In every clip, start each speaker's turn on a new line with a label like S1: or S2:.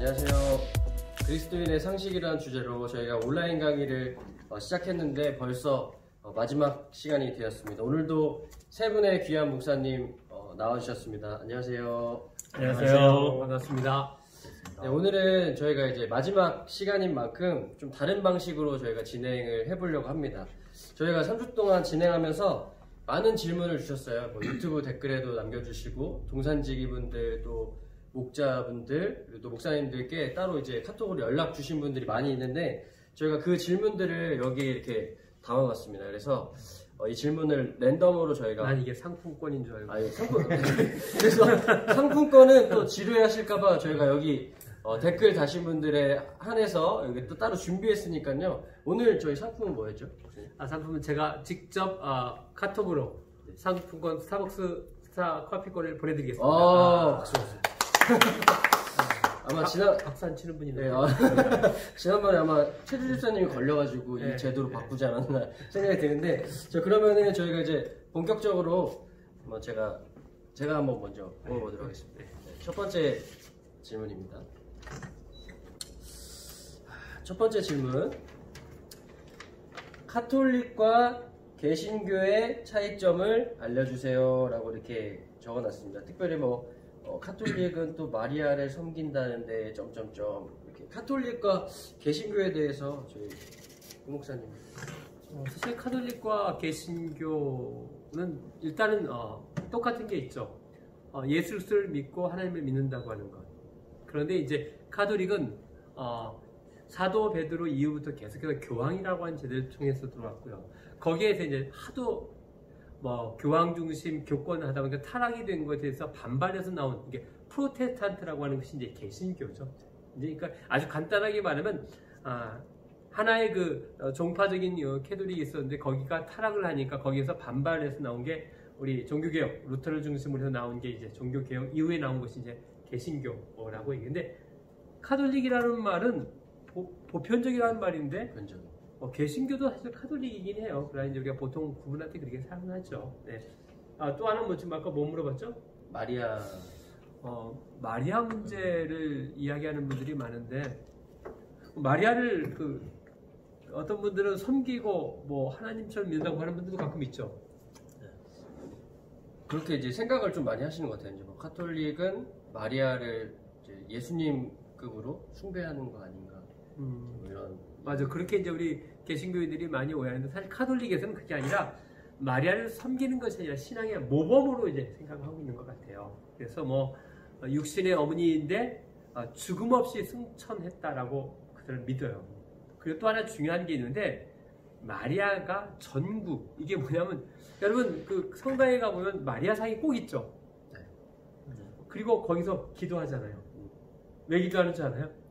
S1: 안녕하세요. 그리스도인의 상식이라는 주제로 저희가 온라인 강의를 시작했는데 벌써 마지막 시간이 되었습니다. 오늘도 세 분의 귀한 목사님 나와주셨습니다. 안녕하세요.
S2: 안녕하세요. 반갑습니다.
S1: 네, 오늘은 저희가 이제 마지막 시간인 만큼 좀 다른 방식으로 저희가 진행을 해보려고 합니다. 저희가 3주 동안 진행하면서 많은 질문을 주셨어요. 뭐 유튜브 댓글에도 남겨주시고 동산지기분들 또 목자분들 그리고 또 목사님들께 따로 이제 카톡으로 연락 주신 분들이 많이 있는데 저희가 그 질문들을 여기 이렇게 담아봤습니다. 그래서 이 질문을 랜덤으로 저희가
S2: 난 이게 상품권인 줄 알고.
S1: 그래서 상품권은 또 지루해하실까봐 저희가 여기 댓글 다신 분들에 한해서 여기 또 따로 준비했으니까요. 오늘 저희 상품은 뭐였죠?
S2: 상품은 제가 직접 카톡으로 상품권 스타벅스 스타 커피권을 보내드리겠습니다.
S1: 박수. 아마
S2: 박수 안 치는 분이
S1: 네, 지난번에 아마 최주 집사님이 걸려가지고 이 제도로 바꾸지 않았나 생각이 드는데 그러면은 저희가 이제 본격적으로 제가 한번 먼저 먹어보도록 하겠습니다. 네, 첫 번째 질문입니다. 첫 번째 질문. 카톨릭과 개신교의 차이점을 알려주세요 라고 이렇게 적어놨습니다. 특별히 카톨릭은 또 마리아를 섬긴다는데 이렇게 카톨릭과 개신교에 대해서 저희 목사님.
S2: 사실 카톨릭과 개신교는 일단은 똑같은 게 있죠. 예수를 믿고 하나님을 믿는다고 하는 것. 그런데 이제 카톨릭은 사도 베드로 이후부터 계속해서 교황이라고 하는 제도를 통해서 들어왔고요. 거기에서 이제 하도 교황 중심 교권을 하다 보니까 타락이 된 것에 대해서 반발해서 나온 이게 프로테스탄트라고 하는 것이 이제 개신교죠. 그러니까 아주 간단하게 말하면 하나의 종파적인 캐톨릭이 있었는데 거기가 타락을 하니까 거기에서 반발해서 나온 게 우리 종교개혁 루터를 중심으로 해서 나온 게 이제 종교개혁 이후에 나온 것이 이제 개신교라고 얘기했는데 카톨릭이라는 말은 보편적이라는 말인데 개신교도 사실 카톨릭이긴 해요. 그러나 이제 우리가 보통 그분한테 그렇게 사용하죠. 네. 또 하나 지금 아까 뭐 물어봤죠?
S1: 마리아.
S2: 마리아 문제를 이야기하는 분들이 많은데 마리아를 어떤 분들은 섬기고 하나님처럼 믿는다고 하는 분들도 가끔 있죠.
S1: 그렇게 이제 생각을 좀 많이 하시는 것 같아요. 이제 카톨릭은 마리아를 이제 예수님급으로 숭배하는 거 아닌가. 이런.
S2: 맞아. 그렇게 이제 우리 개신교인들이 많이 오해하는데 사실 카톨릭에서는 그게 아니라 마리아를 섬기는 것이 아니라 신앙의 모범으로 이제 생각하고 있는 것 같아요. 그래서 육신의 어머니인데 죽음 없이 승천했다라고 그들은 믿어요. 그리고 또 하나 중요한 게 있는데 마리아가 전구. 이게 뭐냐면 여러분 성당에 가보면 마리아상이 꼭 있죠. 그리고 거기서 기도하잖아요. 왜 기도하는 줄 아나요?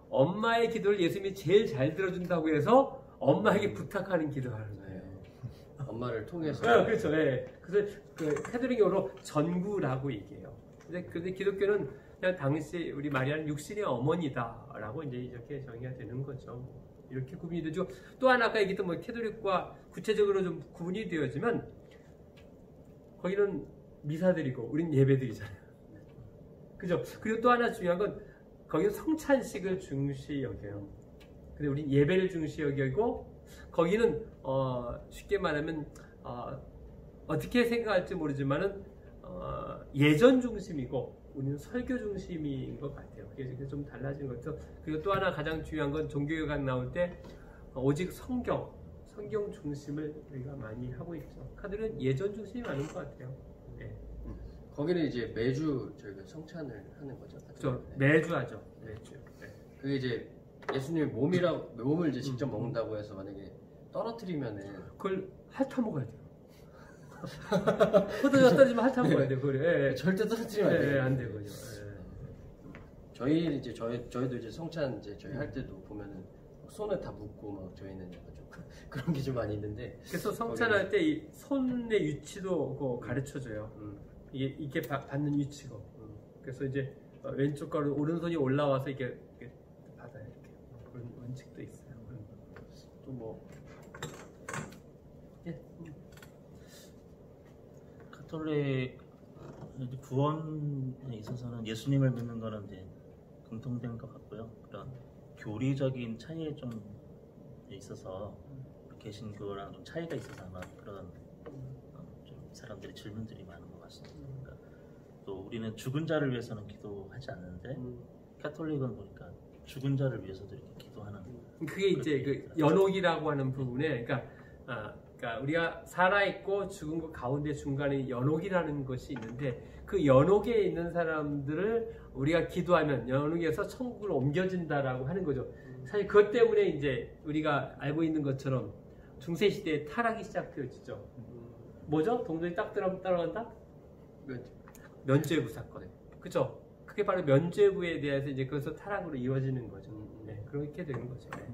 S2: 엄마의 기도를 예수님이 제일 잘 들어준다고 해서 엄마에게 부탁하는 기도하는 거예요.
S1: 엄마를 통해서.
S2: 그렇죠. 네. 그래서 카톨릭어로 전구라고 얘기해요. 근데 기독교는 그냥 당시 우리 마리아는 육신의 어머니다라고 이제 이렇게 정의가 되는 거죠. 이렇게 구분이 되죠. 또 하나 아까 얘기했던 캐톨릭과 구체적으로 좀 구분이 되어지만 거기는 미사드리고 우린 예배드리잖아요. 그죠? 그리고 또 하나 중요한 건 거기는 성찬식을 중시 여겨요. 근데 우린 예배를 중시 여기고 거기는 쉽게 말하면 어떻게 생각할지 모르지만은 예전 중심이고 우리는 설교 중심인 것 같아요. 그래서 좀 달라진 것 같아요. 그리고 또 하나 가장 중요한 건 종교개혁 나올 때 오직 성경 중심을 우리가 많이 하고 있죠. 카톨릭은 예전 중심이 많은 것 같아요. 네.
S1: 거기는 이제 매주 저희가 성찬을 하는 거죠.
S2: 그렇죠. 매주 하죠. 매주. 네.
S1: 그게 이제 예수님의 몸을 이제 직접 먹는다고 해서 만약에 떨어뜨리면은
S2: 그걸 핥아 먹어야 돼요. 포도주가 떨어지면 핥아 먹어야 돼요. 그래.
S1: 절대 떨어뜨리면 안 돼요.
S2: 안 되고요.
S1: 저희도 이제 성찬 저희 할 때도 보면은 손을 다 묶고 저희는 약간 좀 그런 게 좀 많이 있는데.
S2: 그래서 성찬할 때 이 손의 위치도 가르쳐줘요. 이게 받는 위치고. 그래서 이제 왼쪽 거로 오른손이 올라와서 이게 받아요. 이렇게 그런 원칙도 있어요. 또
S3: 카톨릭 구원에 있어서는 예수님을 믿는 거는 이제 공통된 것 같고요. 그런 교리적인 차이에 좀 있어서 개신교랑 좀 차이가 있어서 아마 그런 좀 사람들이 질문들이 많은 것 같습니다. 그러니까 또 우리는 죽은 자를 위해서는 기도하지 않는데 카톨릭은 보니까 죽은 자를 위해서도 이렇게 기도하는.
S2: 그게 이제 그 연옥이라고 하는 부분에, 그러니까 우리가 살아 있고 죽은 것 가운데 중간에 연옥이라는 것이 있는데, 그 연옥에 있는 사람들을 우리가 기도하면 연옥에서 천국으로 옮겨진다라고 하는 거죠. 사실 그것 때문에 이제 우리가 알고 있는 것처럼 중세 시대에 타락이 시작되어지죠. 뭐죠? 동전이 딱 따라간다? 면죄부 사건. 그죠? 그게 바로 면죄부에 대해서 이제 그것서 타락으로 이루어지는 거죠. 네, 그렇게 되는 거죠. 네.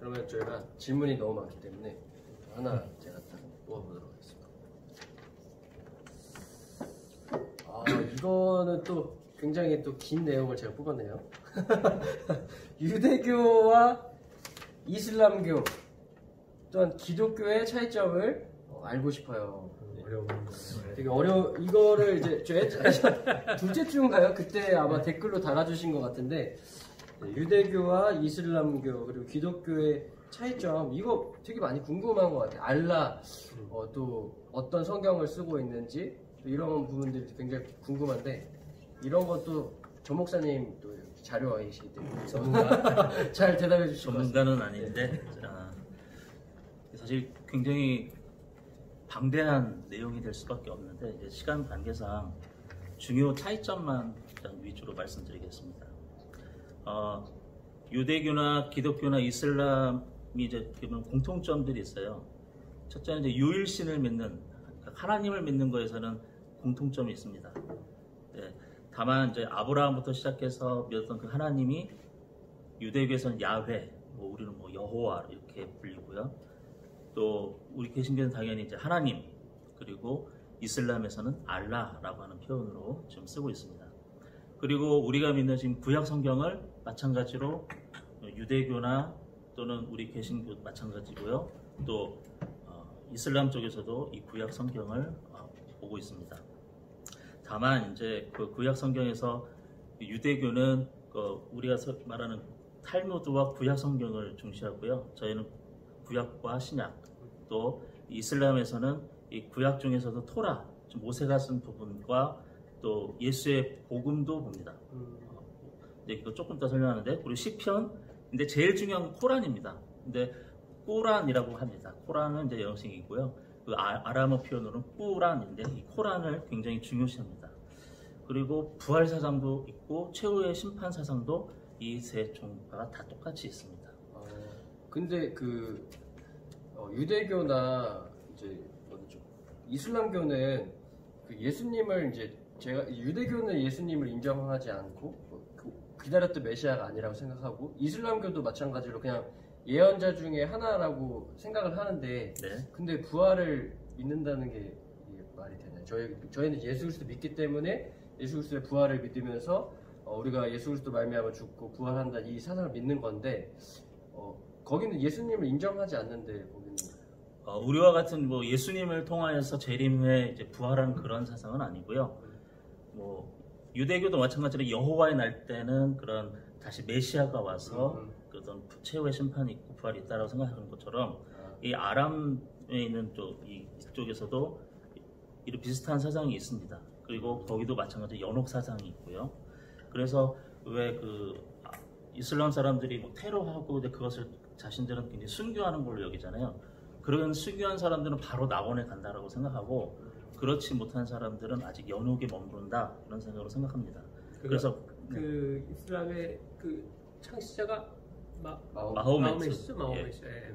S1: 그러면 저희가 질문이 너무 많기 때문에 하나 제가 딱 뽑아보도록 하겠습니다. 이거는 또 굉장히 또 긴 내용을 제가 뽑았네요. 유대교와 이슬람교 또한 기독교의 차이점을 알고 싶어요.
S2: 어려운 거.
S1: 되게 이거를 이제 둘째 주인가요? 그때 아마 댓글로 달아주신 것 같은데, 유대교와 이슬람교 그리고 기독교의 차이점, 이거 되게 많이 궁금한 것 같아요. 알라 또 어떤 성경을 쓰고 있는지 이런 부분들이 굉장히 궁금한데, 이런 것도 조 목사님 또 자료가 계시기 때문에 잘 대답해 주실 것 같습니다.
S3: 전문가는 아닌데 사실 굉장히 방대한 내용이 될 수밖에 없는데, 이제 시간 관계상 중요 차이점만 일단 위주로 말씀드리겠습니다. 유대교나 기독교나 이슬람이 이제 보면 공통점들이 있어요. 첫째는 이제 유일신을 믿는, 하나님을 믿는 거에서는 공통점이 있습니다. 네, 다만 이제 아브라함부터 시작해서 믿었던 그 하나님이 유대교에서는 야훼, 우리는 여호와 이렇게 불리고요. 또 우리 개신교는 당연히 이제 하나님, 그리고 이슬람에서는 알라라고 하는 표현으로 지금 쓰고 있습니다. 그리고 우리가 믿는 지금 구약 성경을 마찬가지로 유대교나 또는 우리 개신교 마찬가지고요. 또 이슬람 쪽에서도 이 구약 성경을 보고 있습니다. 다만 이제 그 구약 성경에서 유대교는 우리가 말하는 탈무드와 구약 성경을 중시하고요. 저희는 구약과 신약, 또 이슬람에서는 이 구약 중에서도 토라, 모세가 쓴 부분과 또 예수의 복음도 봅니다. 근데 이거 조금 더 설명하는데, 그리고 시편, 근데 제일 중요한 건 코란입니다. 근데 꾸란이라고 합니다. 코란은 이제 영식이고요. 그 아람어 표현으로는 꾸란인데, 이 코란을 굉장히 중요시합니다. 그리고 부활 사상도 있고 최후의 심판 사상도 이 세 종파가 다 똑같이 있습니다.
S1: 근데 유대교나 이제 이슬람교는 그 예수님을 이제 유대교는 예수님을 인정하지 않고 기다렸던 메시아가 아니라고 생각하고, 이슬람교도 마찬가지로 그냥 예언자 중에 하나라고 생각을 하는데,
S3: 네.
S1: 근데 부활을 믿는다는 게 이게 말이 되나요? 저희는 예수 그리스도 믿기 때문에 예수 그리스도의 부활을 믿으면서 우리가 예수 그리스도 말미암아 죽고 부활한다, 이 사상을 믿는 건데, 거기는 예수님을 인정하지 않는데, 거기는
S3: 우리와 같은 예수님을 통하여서 재림 후에 이제 부활하는 그런 사상은 아니고요. 유대교도 마찬가지로 여호와의 날 때는 그런 다시 메시아가 와서 그런 최후의 심판이 있고 부활이 있다고 생각하는 것처럼, 이 아람에 있는 이쪽에서도 이런 비슷한 사상이 있습니다. 그리고 거기도 마찬가지로 연옥 사상이 있고요. 그래서 왜 이슬람 사람들이 테러하고 그것을 자신들은 굉장히 순교하는 걸로 여기잖아요. 그런 순교한 사람들은 바로 낙원에 간다라고 생각하고, 그렇지 못한 사람들은 아직 연옥에 머무른다, 그런 생각으로 생각합니다. 그래서
S2: 그 이슬람의 그 창시자가
S3: 마호메트죠.
S2: 마호메트.
S3: 예.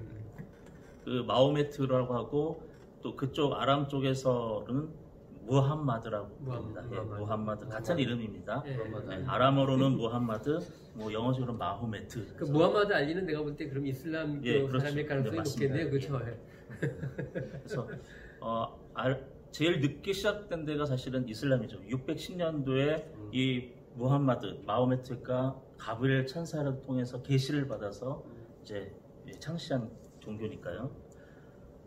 S3: 그 마호메트라고 하고, 또 그쪽 아람 쪽에서는 무함마드라고 합니다. 무함마드 같은 이름입니다. 아람어로는 무함마드, 영어식으로는 마호메트.
S2: 그 무함마드 알리는 내가 볼 때 그럼 이슬람
S3: 그렇죠.
S2: 사람일 가능성이 높겠네요, 그렇죠?
S3: 그래서 제일 늦게 시작된 데가 사실은 이슬람이죠. 610년도에 이 무함마드, 마호메트가 가브리엘 천사를 통해서 계시를 받아서 이제 창시한 종교니까요.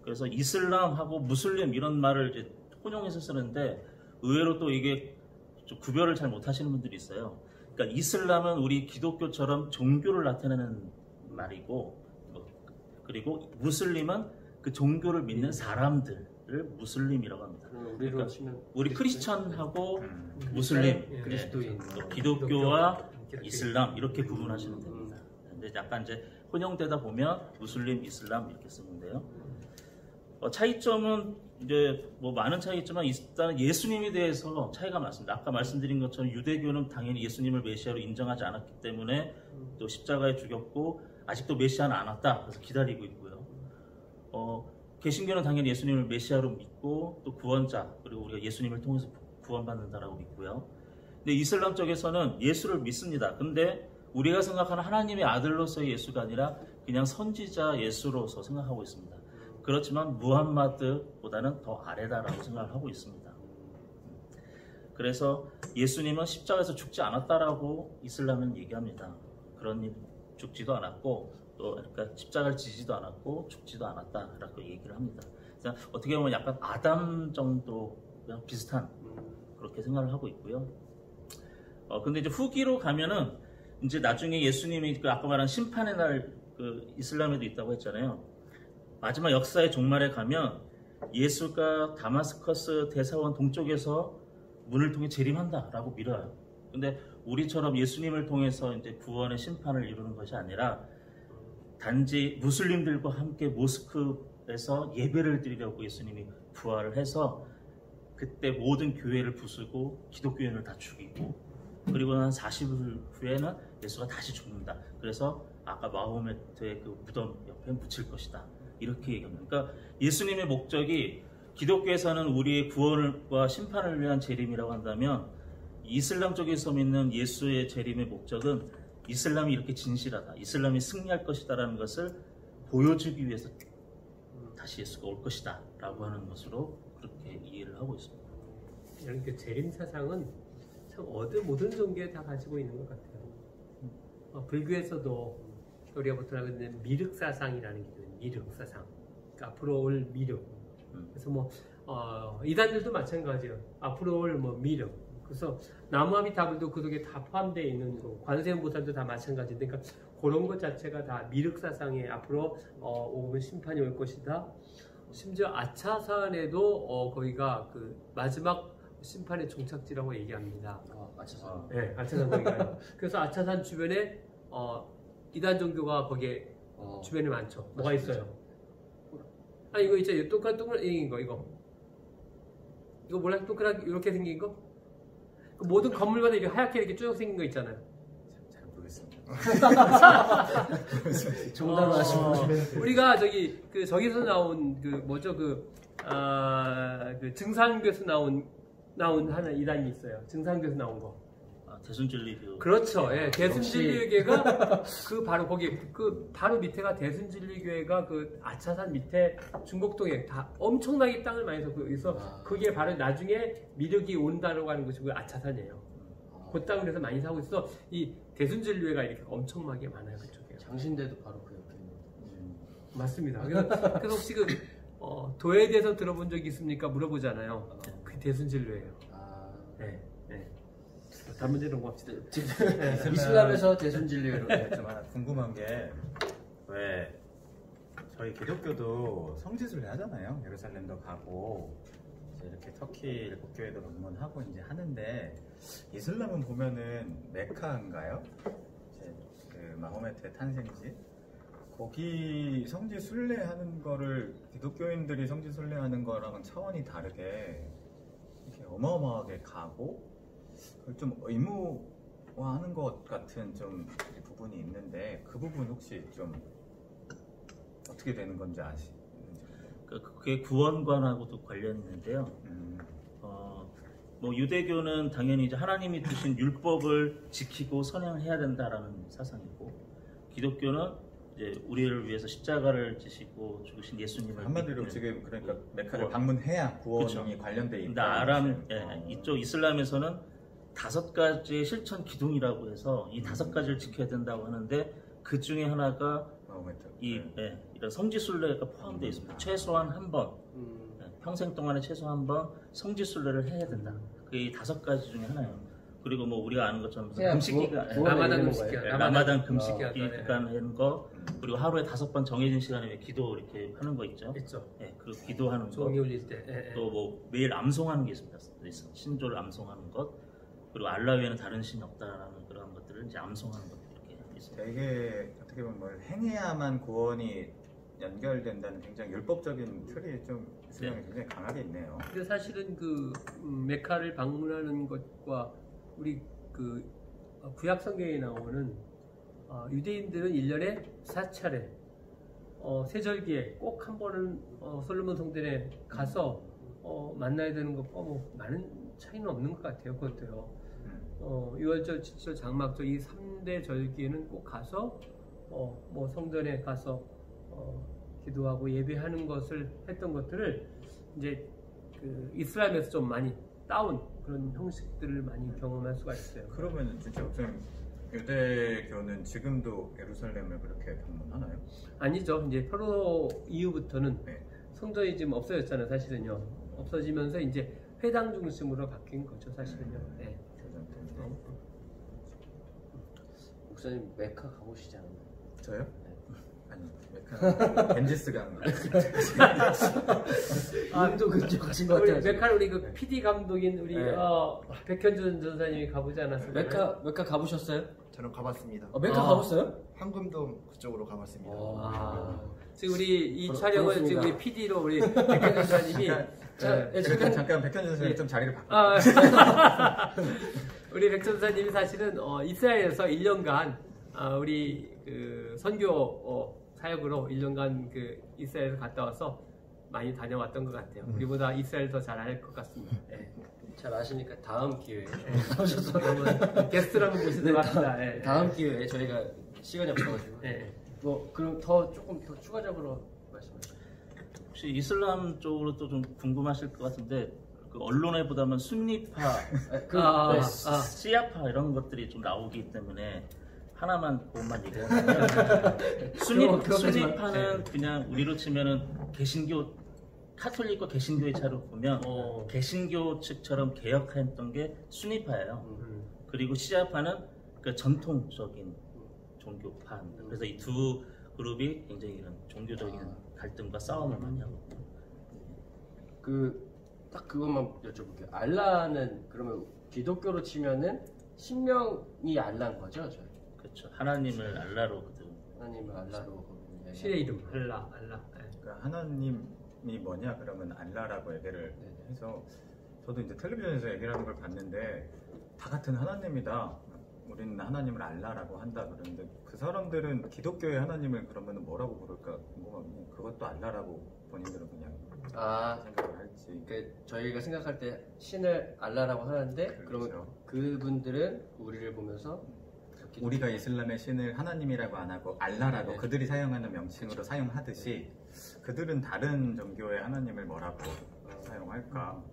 S3: 그래서 이슬람하고 무슬림 이런 말을 이제 혼용해서 쓰는데, 의외로 또 이게 좀 구별을 잘 못하시는 분들이 있어요. 그러니까 이슬람은 우리 기독교처럼 종교를 나타내는 말이고, 그리고 무슬림은 그 종교를 믿는 사람들을 무슬림이라고 합니다.
S1: 우리로 치면
S3: 우리 크리스천하고 무슬림,
S1: 그리스도인,
S3: 또 기독교와 이슬람 이렇게 구분하시면 됩니다. 근데 약간 이제 혼용되다 보면 무슬림, 이슬람 이렇게 쓰는데요. 차이점은 이제 뭐 많은 차이있지만 일단 예수님에 대해서 차이가 많습니다. 아까 말씀드린 것처럼 유대교는 당연히 예수님을 메시아로 인정하지 않았기 때문에 또 십자가에 죽였고 아직도 메시아는 안 왔다 그래서 기다리고 있고요. 개신교는 당연히 예수님을 메시아로 믿고 또 구원자 그리고 우리가 예수님을 통해서 구원받는다라고 믿고요. 근데 이슬람 쪽에서는 예수를 믿습니다. 근데 우리가 생각하는 하나님의 아들로서의 예수가 아니라 그냥 선지자 예수로서 생각하고 있습니다. 그렇지만 무함마드보다는 더 아래다라고 생각을 하고 있습니다. 그래서 예수님은 십자가에서 죽지 않았다라고 이슬람은 얘기합니다. 그런 일 죽지도 않았고 또 그러니까 십자가를 지지도 않았고 죽지도 않았다라고 얘기를 합니다. 그래서 어떻게 보면 약간 아담 정도랑 비슷한 그렇게 생각을 하고 있고요. 근데 이제 후기로 가면은 이제 나중에 예수님이 그 아까 말한 심판의 날 그 이슬람에도 있다고 했잖아요. 마지막 역사의 종말에 가면 예수가 다마스커스 대사원 동쪽에서 문을 통해 재림한다라고 믿어요. 근데 우리처럼 예수님을 통해서 이제 구원의 심판을 이루는 것이 아니라 단지 무슬림들과 함께 모스크에서 예배를 드리려고 예수님이 부활을 해서 그때 모든 교회를 부수고 기독교인을 다 죽이고 그리고 한 40일 후에는 예수가 다시 죽는다. 그래서 아까 마호메트의 그 무덤 옆에 묻힐 것이다. 이렇게 얘기합니다. 그러니까 예수님의 목적이 기독교에서는 우리의 구원과 심판을 위한 재림이라고 한다면 이슬람 쪽에서 믿는 예수의 재림의 목적은 이슬람이 이렇게 진실하다. 이슬람이 승리할 것이다라는 것을 보여주기 위해서 다시 예수가 올 것이다 라고 하는 것으로 그렇게 이해를 하고 있습니다.
S2: 이런 그 재림 사상은 참 모든 종교에 다 가지고 있는 것 같아요. 불교에서도 우리가 보통 하는 미륵 사상이라는 게 있어요. 미륵 사상. 그러니까 앞으로 올 미륵. 그래서 뭐 이단들도 마찬가지예요. 앞으로 올 뭐 미륵. 그래서 나무아미타불도 그 속에 다 포함되어 있는 거. 관세음보살도 다 마찬가지인데, 그러니까 그런 것 자체가 다 미륵 사상에 앞으로 오면 심판이 올 것이다. 심지어 아차산에도 거기가 그 마지막 심판의 종착지라고 얘기합니다.
S1: 아차산.
S2: 네, 아차산 거기가요. 그래서 아차산 주변에 이단 종교가 거기에 주변에 많죠. 뭐가 있어요? 아니 이거 있잖아요. 동그란 이거 이거 몰라? 동그랗게 이렇게 생긴 거? 그 모든 건물마다 이렇게 하얗게 이렇게 쭉 생긴 거 있잖아요.
S4: 잘 모르겠습니다.
S1: 정답을 아시고
S2: 우리가 저기서 나온 그 뭐죠 그 증산교에서 나온 하나 이단이 있어요. 증산교에서 나온 거.
S3: 대순진리교.
S2: 그렇죠. 예, 대순진리교회가 그 바로 거기 그 바로 밑에가 대순진리교회가 그 아차산 밑에 중곡동에 다 엄청나게 땅을 많이 서 그래서 그게 바로 나중에 미륵이 온다라고 하는 곳이 그 아차산이에요. 그 땅을 해서 많이 사고 있어. 이 대순진리교회가 이렇게 엄청나게 많아요 그쪽에.
S1: 장신대도 바로 그 옆에 있는.
S2: 맞습니다. 그래서 혹시 그 도에 대해서 들어본 적이 있습니까? 물어보잖아요. 그 대순진리교회예요. 네. 다른 문제 넘어갑시다.
S1: 이슬람에서 대순진리로
S4: 좀 하나 궁금한 게 왜 저희 기독교도 성지순례 하잖아요. 예루살렘도 가고 이제 이렇게 터키 국교회도 방문하고 이제 하는데 이슬람은 보면은 메카인가요? 이제 그 마호메트의 탄생지 거기 성지 순례하는 거를 기독교인들이 성지 순례하는 거랑은 차원이 다르게 이렇게 어마어마하게 가고 그걸 좀 의무화하는 것 같은 좀 부분이 있는데 그 부분 혹시 좀 어떻게 되는 건지 아시는지?
S3: 그게 구원관하고도 관련이 있는데요. 뭐 유대교는 당연히 이제 하나님이 두신 율법을 지키고 선행해야 된다라는 사상이고, 기독교는 이제 우리를 위해서 십자가를 지시고 죽으신 예수님을
S4: 한마디로 지금 그러니까 메카를 방문해야 구원이
S3: 그렇죠.
S4: 관련돼
S3: 근데
S4: 있다.
S3: 이쪽 이슬람에서는 5가지의 실천 기둥이라고 해서 이 5가지를 지켜야 된다고 하는데 그 중에 하나가 이런 성지순례가 포함되어 있습니다. 최소한 한 번, 평생 동안에 최소한 한 번 성지순례를 해야 된다. 그게 이 5가지 중에 하나예요. 그리고 뭐 우리가 아는 것처럼
S1: 그냥
S3: 금식 기간,
S1: 구워
S2: 라마단
S1: 먹는
S2: 금식
S1: 거예요?
S2: 기간.
S3: 라마단 금식
S2: 어.
S3: 기간 하는 거, 그리고 하루에 5번 정해진 시간에 기도 이렇게 하는 거 있죠.
S2: 있죠.
S3: 예, 그 기도하는 거.
S2: 종이 울릴 때. 예, 예.
S3: 또 뭐 매일 암송하는 게 있습니다. 신조를 암송하는 것, 그리고 알라 외에는 다른 신이 없다라는 그런 것들을 이제 암송하는 것 이렇게 있습니다.
S4: 되게 어떻게 보면 뭘 행해야만 구원이 연결된다는 굉장히 율법적인 틀이 좀 이슬람에 굉장히 강하게 있네요.
S2: 근데 사실은 그 메카를 방문하는 것과 우리 그 구약 성경에 나오는 유대인들은 1년에 4차례 세절기에 꼭 한 번은 솔로몬 성전에 가서 만나야 되는 것과 뭐 많은 차이는 없는 것 같아요. 그것도요. 유월절, 칠절, 장막절 이 3대 절기에는 꼭 가서 뭐 성전에 가서 기도하고 예배하는 것을 했던 것들을 이제 그 이슬람에서 좀 많이 따온 그런 형식들을 많이 경험할 수가 있어요.
S4: 그러면 진짜 목사님 유대교는 지금도 예루살렘을 그렇게 방문하나요?
S2: 아니죠. 이제 포로 이후부터는
S4: 네.
S2: 성전이 지금 없어졌잖아요. 사실은요. 없어지면서 이제 회당 중심으로 바뀐 거죠. 사실은요. 네.
S1: 목사님 메카 가보시지 않았나요?
S4: 저요? 아니 메카 겐지스강
S1: 인도 근처 가신 것
S2: 우리
S1: 같아요.
S2: 메카는 우리 그 PD 감독인 우리
S1: 네.
S2: 백현준 전사님이 가보지 않았을까요?
S1: 메카 가보셨어요?
S5: 저는 가봤습니다.
S1: 메카 가봤어요?
S5: 황금동 그쪽으로 가봤습니다.
S2: 지금 우리 이
S1: 부럽-
S2: 촬영을
S1: 부럽습니다.
S2: 지금 우리 PD로 우리 백현준 전사님이
S4: 잠깐 백현준 선생님 좀 자리를 바꿔.
S2: 우리 백전사님이 사실은 이스라엘에서 1년간 우리 그 선교 사역으로 1년간 그 이스라엘에서 갔다 와서 많이 다녀왔던 것 같아요. 우리보다 이스라엘 더 잘 알 것 같습니다. 네.
S1: 잘 아시니까 다음 기회에
S2: 그러면 게스트로 한번 모시도록 합시다. 네.
S1: 다음 기회에 저희가 시간이 없어가지고
S2: 네.
S1: 뭐 그럼 조금 더 추가적으로 말씀하시죠.
S3: 혹시 이슬람 쪽으로 또 좀 궁금하실 것 같은데 그 언론에 보다는 순니파, 시아파 이런 것들이 좀 나오기 때문에 하나만 그것만 얘기하면 순니파는 그냥 우리로 치면은 개신교 카톨릭과 개신교의 차로 보면 개신교 측처럼 개혁했던 게 순니파예요. 그리고 시아파는 그 전통적인 종교파입니다. 그래서 이 두 그룹이 굉장히 이런 종교적인 갈등과 싸움을 많이 하고
S1: 딱 그것만 여쭤볼게요. 알라는 그러면 기독교로 치면은 신명이 알라인 거죠? 저희?
S3: 그렇죠. 하나님을 알라로
S1: 하나님을 알라로
S2: 신의 이름 알라. 네.
S4: 그러니까 하나님이 뭐냐 그러면 알라라고 얘기를 해서 저도 이제 텔레비전에서 얘기를 하는 걸 봤는데 다 같은 하나님이다. 우리는 하나님을 알라라고 한다 그러는데 그 사람들은 기독교의 하나님을 그러면 뭐라고 부를까 궁금하고 그것도 알라라고 본인들은 그냥 생각을 할지.
S1: 그러니까 저희가 생각할 때 신을 알라라고 하는데
S4: 그렇죠.
S1: 그러면 그분들은 우리를 보면서
S4: 우리가 이슬람의 신을 하나님이라고 안 하고 알라라고 그들이 사용하는 명칭으로 사용하듯이 그들은 다른 종교의 하나님을 뭐라고 사용할까?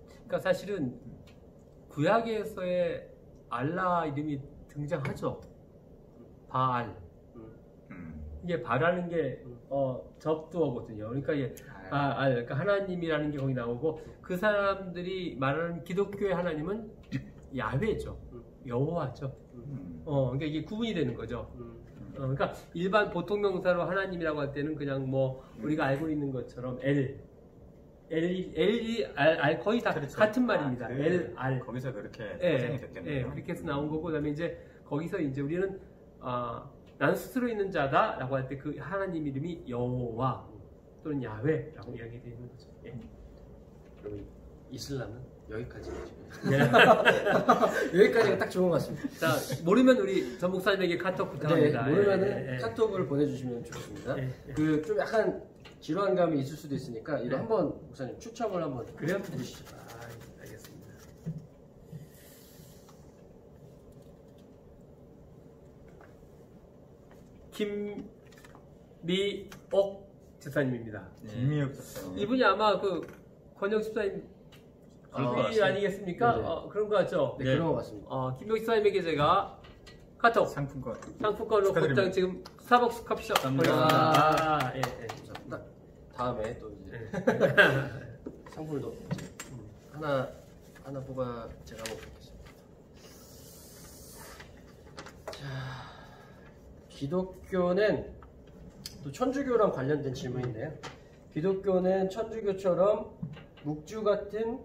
S2: 그러니까 사실은 구약에서의 알라 이름이 등장하죠. 바알. 이게 바라는 게 접두어거든요. 그러니까 이게 그러니까 하나님이라는 게 거기 나오고 그 사람들이 말하는 기독교의 하나님은 야훼죠. 여호와죠. 그러니까 이게 구분이 되는 거죠. 그러니까 일반 보통 명사로 하나님이라고 할 때는 그냥 뭐 우리가 알고 있는 것처럼 거의 다
S4: 그렇죠.
S2: 같은 말입니다. 알.
S4: 거기서 그렇게 발생이 됐겠네요.
S2: 그렇게 해서 나온 거고, 그다음에 이제 거기서 이제 우리는 난 스스로 있는 자다라고 할 때 그 하나님 이름이 여호와 또는 야훼라고 이야기되는 거죠.
S1: 그럼 이슬람은 여기까지죠.
S2: 네.
S1: 여기까지가 딱 좋은 것 같습니다.
S2: 자, 모르면 우리 전 목사님에게 카톡 부탁합니다.
S1: 모르면은 카톡을 보내주시면 좋겠습니다. 그 좀 약간 지루한 감이 있을 수도 있으니까 이거 한번 목사님 추첨을 한번
S2: 그래요?
S1: 해주시죠.
S2: 알겠습니다. 김미옥 집사님입니다.
S4: 김미혁 집사님.
S2: 이분이 아마 그 권영 집사님 이 아니겠습니까?
S1: 네네.
S2: 그런 거 같죠?
S1: 네, 그런 것 같습니다.
S2: 김미옥 집사님에게 제가 카톡 상품권으로
S4: 축하드립니다.
S2: 곧장 지금 스타벅스 커피숍
S1: 감사합니다.
S2: 보내드립니다.
S1: 감사합니다. 다음에 또 이제 상품도 이제 하나 뽑아 제가 한번 보겠습니다. 기독교는 또 천주교랑 관련된 질문인데요. 기독교는 천주교처럼 묵주 같은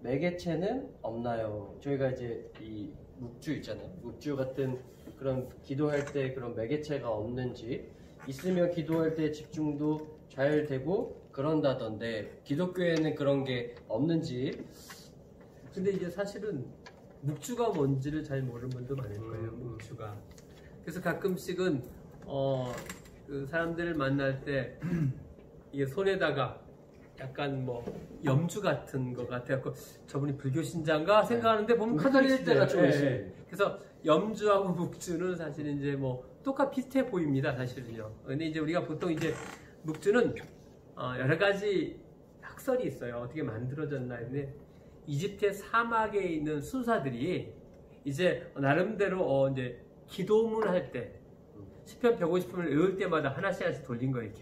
S1: 매개체는 없나요? 저희가 이제 이 묵주 있잖아요. 묵주 같은 그런 기도할 때 그런 매개체가 없는지, 있으면 기도할 때 집중도 잘 되고 그런다던데 기독교에는 그런 게 없는지.
S2: 근데 이제 사실은 묵주가 뭔지를 잘 모르는 분도 많을 거예요. 묵주가. 그래서 가끔씩은 그 사람들을 만날 때 이게 손에다가 약간 뭐 염주 같은 거 같아갖고 저분이 불교 신자인가 생각하는데 보면 카톨릭
S1: 때가 좀 있어요.
S2: 그래서 염주하고 묵주는 사실 이제 뭐 똑같 비슷해 보입니다. 사실은요. 근데 이제 우리가 보통 이제 묵주는 여러 가지 학설이 있어요. 어떻게 만들어졌나 했는데 이집트의 사막에 있는 수사들이 이제 나름대로 이제 기도문 할 때 시편 150편을 외울 때마다 하나씩 돌린 거예요.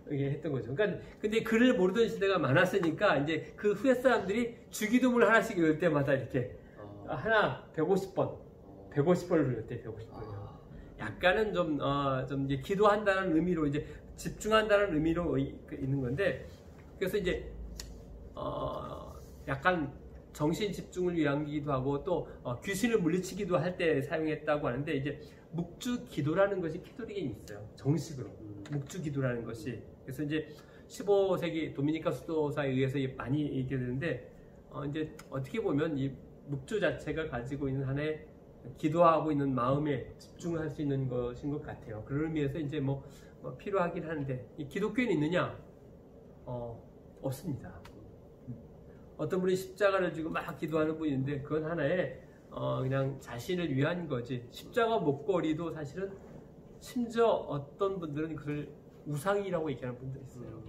S2: 이게 했던 거죠. 그러니까 근데 글을 모르던 시대가 많았으니까 이제 그 후에 사람들이 주기도문을 하나씩 외울 때마다 이렇게 하나 150번을 불렀대. 150번이요. 약간은 좀 이제 기도한다는 의미로 이제 집중한다는 의미로 있는 건데, 그래서 이제 약간 정신 집중을 위한기도 하고 또 귀신을 물리치기도 할 때 사용했다고 하는데, 이제 묵주 기도라는 것이 캐톨릭에 있어요. 정식으로 묵주 기도라는 것이. 그래서 이제 15세기 도미니카 수도사에 의해서 많이 얘기되는데, 이제 어떻게 보면 이 묵주 자체가 가지고 있는 하나의 기도하고 있는 마음에 집중을 할 수 있는 것인 것 같아요. 그런 의미에서 이제 뭐 필요하긴 하는데, 이 기독교는 있느냐? 없습니다. 어떤 분이 십자가를 지고 막 기도하는 분인데 그건 하나의 그냥 자신을 위한 거지. 십자가 목걸이도 사실은 심지어 어떤 분들은 그걸 우상이라고 얘기하는 분도 있어요.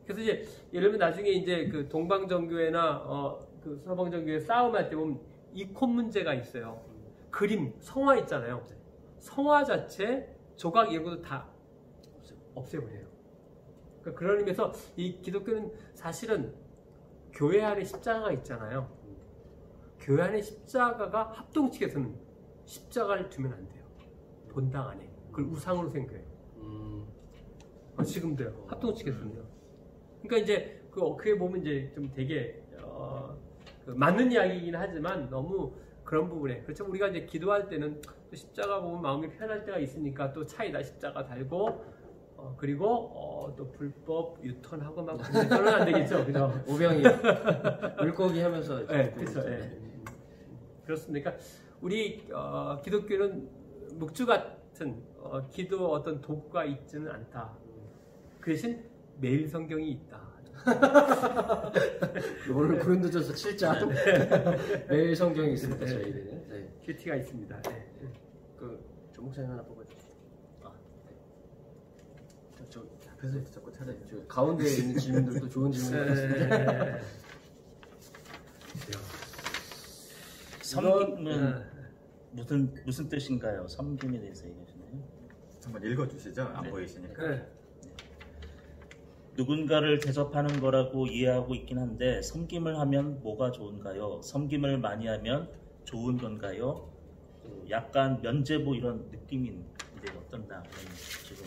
S2: 그래서 이제 예를 들면 나중에 이제 그 동방정교회나 그 서방정교회 싸움할 때 보면 이콘 문제가 있어요. 그림, 성화 있잖아요. 성화 자체, 조각 이런 것도 다 없애버려요. 그러니까 그런 의미에서 이 기독교는 사실은 교회 안에 십자가가 있잖아요. 교회 안에 십자가가 합동 측에서는 십자가를 두면 안 돼요. 본당 안에. 그걸 우상으로 생각해요. 지금도요. 합동 측에서는요. 그러니까 이제 그게 보면 이제 좀 되게 맞는 이야기이긴 하지만 너무 그런 부분에, 그렇죠. 우리가 이제 기도할 때는 또 십자가 보면 마음이 편할 때가 있으니까 또 차에다 십자가 달고 그리고 또 불법 유턴하고 막 그러면 안 되겠죠, 그죠?
S1: 우병이 물고기 하면서.
S2: 네, 그렇죠. 네. 그렇습니까? 우리 기독교는 묵주 같은 기도 어떤 도구가 있지는 않다. 그 대신 매일 성경이 있다.
S1: 오늘 고린도전서 7장 매일 성경이 있습니다. 저희는. 네.
S2: 큐티가 있습니다. 네.
S1: 조 목사님 하나 뽑아주세요. 저 앞에서 자꾸 찾아요. 저 가운데에 있는 질문들도 좋은 질문이 있습니다.
S3: 섬김은 무슨 뜻인가요? 섬김에 대해서 얘기하시나요?
S4: 한번 읽어주시죠. 안 보이시니까.
S2: 네.
S3: 누군가를 대접하는 거라고 이해하고 있긴 한데, 섬김을 하면 뭐가 좋은가요? 섬김을 많이 하면 좋은 건가요? 약간 면죄부 이런 느낌인데 어떤가? 지금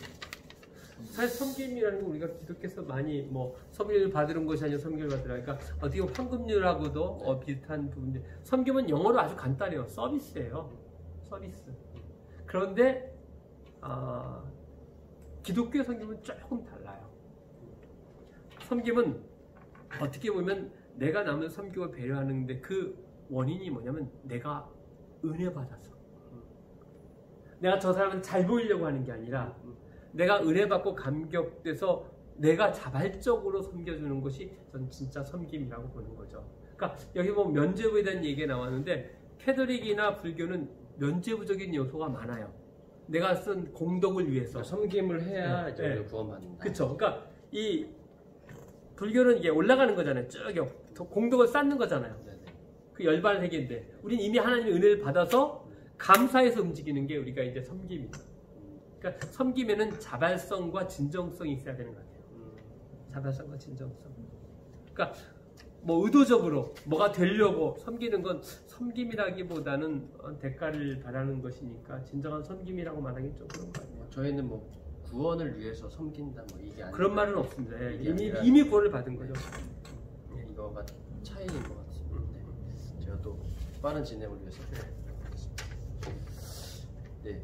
S2: 사실 섬김이라는 건 우리가 기독교에서 많이 뭐 섬김을 받으는 것이 아니라 섬김을 받으라. 그러니까 어떻게 보면 황금률하고도 비슷한 부분인데, 섬김은 영어로 아주 간단해요. 서비스예요. 서비스. 그런데 기독교의 섬김은 조금 달라요. 섬김은 어떻게 보면 내가 남을 섬기고 배려하는데 그 원인이 뭐냐면 내가 은혜 받아서, 내가 저 사람은 잘 보이려고 하는 게 아니라 내가 은혜 받고 감격돼서 내가 자발적으로 섬겨주는 것이 전 진짜 섬김이라고 보는 거죠. 그러니까 여기 보면 면죄부에 대한 얘기가 나왔는데, 캐톨릭이나 불교는 면죄부적인 요소가 많아요. 내가 쓴 공덕을 위해서
S1: 섬김을 해야
S2: 네.
S1: 이제 구원받는다.
S2: 그렇죠. 그러니까 이 불교는 이게 올라가는 거잖아요. 쭉 공덕을 쌓는 거잖아요. 그 열반회계인데, 우리는 이미 하나님의 은혜를 받아서 감사해서 움직이는 게 우리가 이제 섬김입니다. 그러니까 섬김에는 자발성과 진정성이 있어야 되는 것 같아요. 자발성과 진정성. 그러니까 뭐 의도적으로 뭐가 되려고 섬기는 건 섬김이라기보다는 대가를 바라는 것이니까 진정한 섬김이라고 말하기 좀 그런 거 같네요.
S1: 저희는 뭐 구원을 위해서 섬긴다 뭐 이게 아니라
S2: 그런 말은 없습니다. 예,
S1: 이게 아니라-
S2: 이미 구원을 받은 거죠.
S1: 이거가 차이인 것 같습니다. 네. 제가 또 빠른 진행을 위해서 네.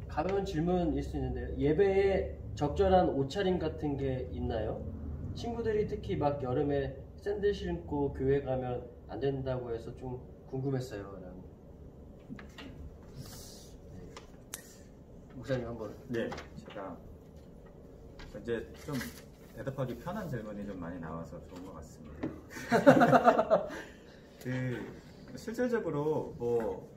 S1: 가벼운 질문일 수 있는데요. 예배에 적절한 옷차림 같은 게 있나요? 친구들이 특히 막 여름에 샌들 신고 교회 가면 안 된다고 해서 좀 궁금했어요. 라는. 네. 목사님 한번.
S4: 네, 제가 이제 좀 대답하기 편한 질문이 좀 많이 나와서 좋은 것 같습니다. 실질적으로 뭐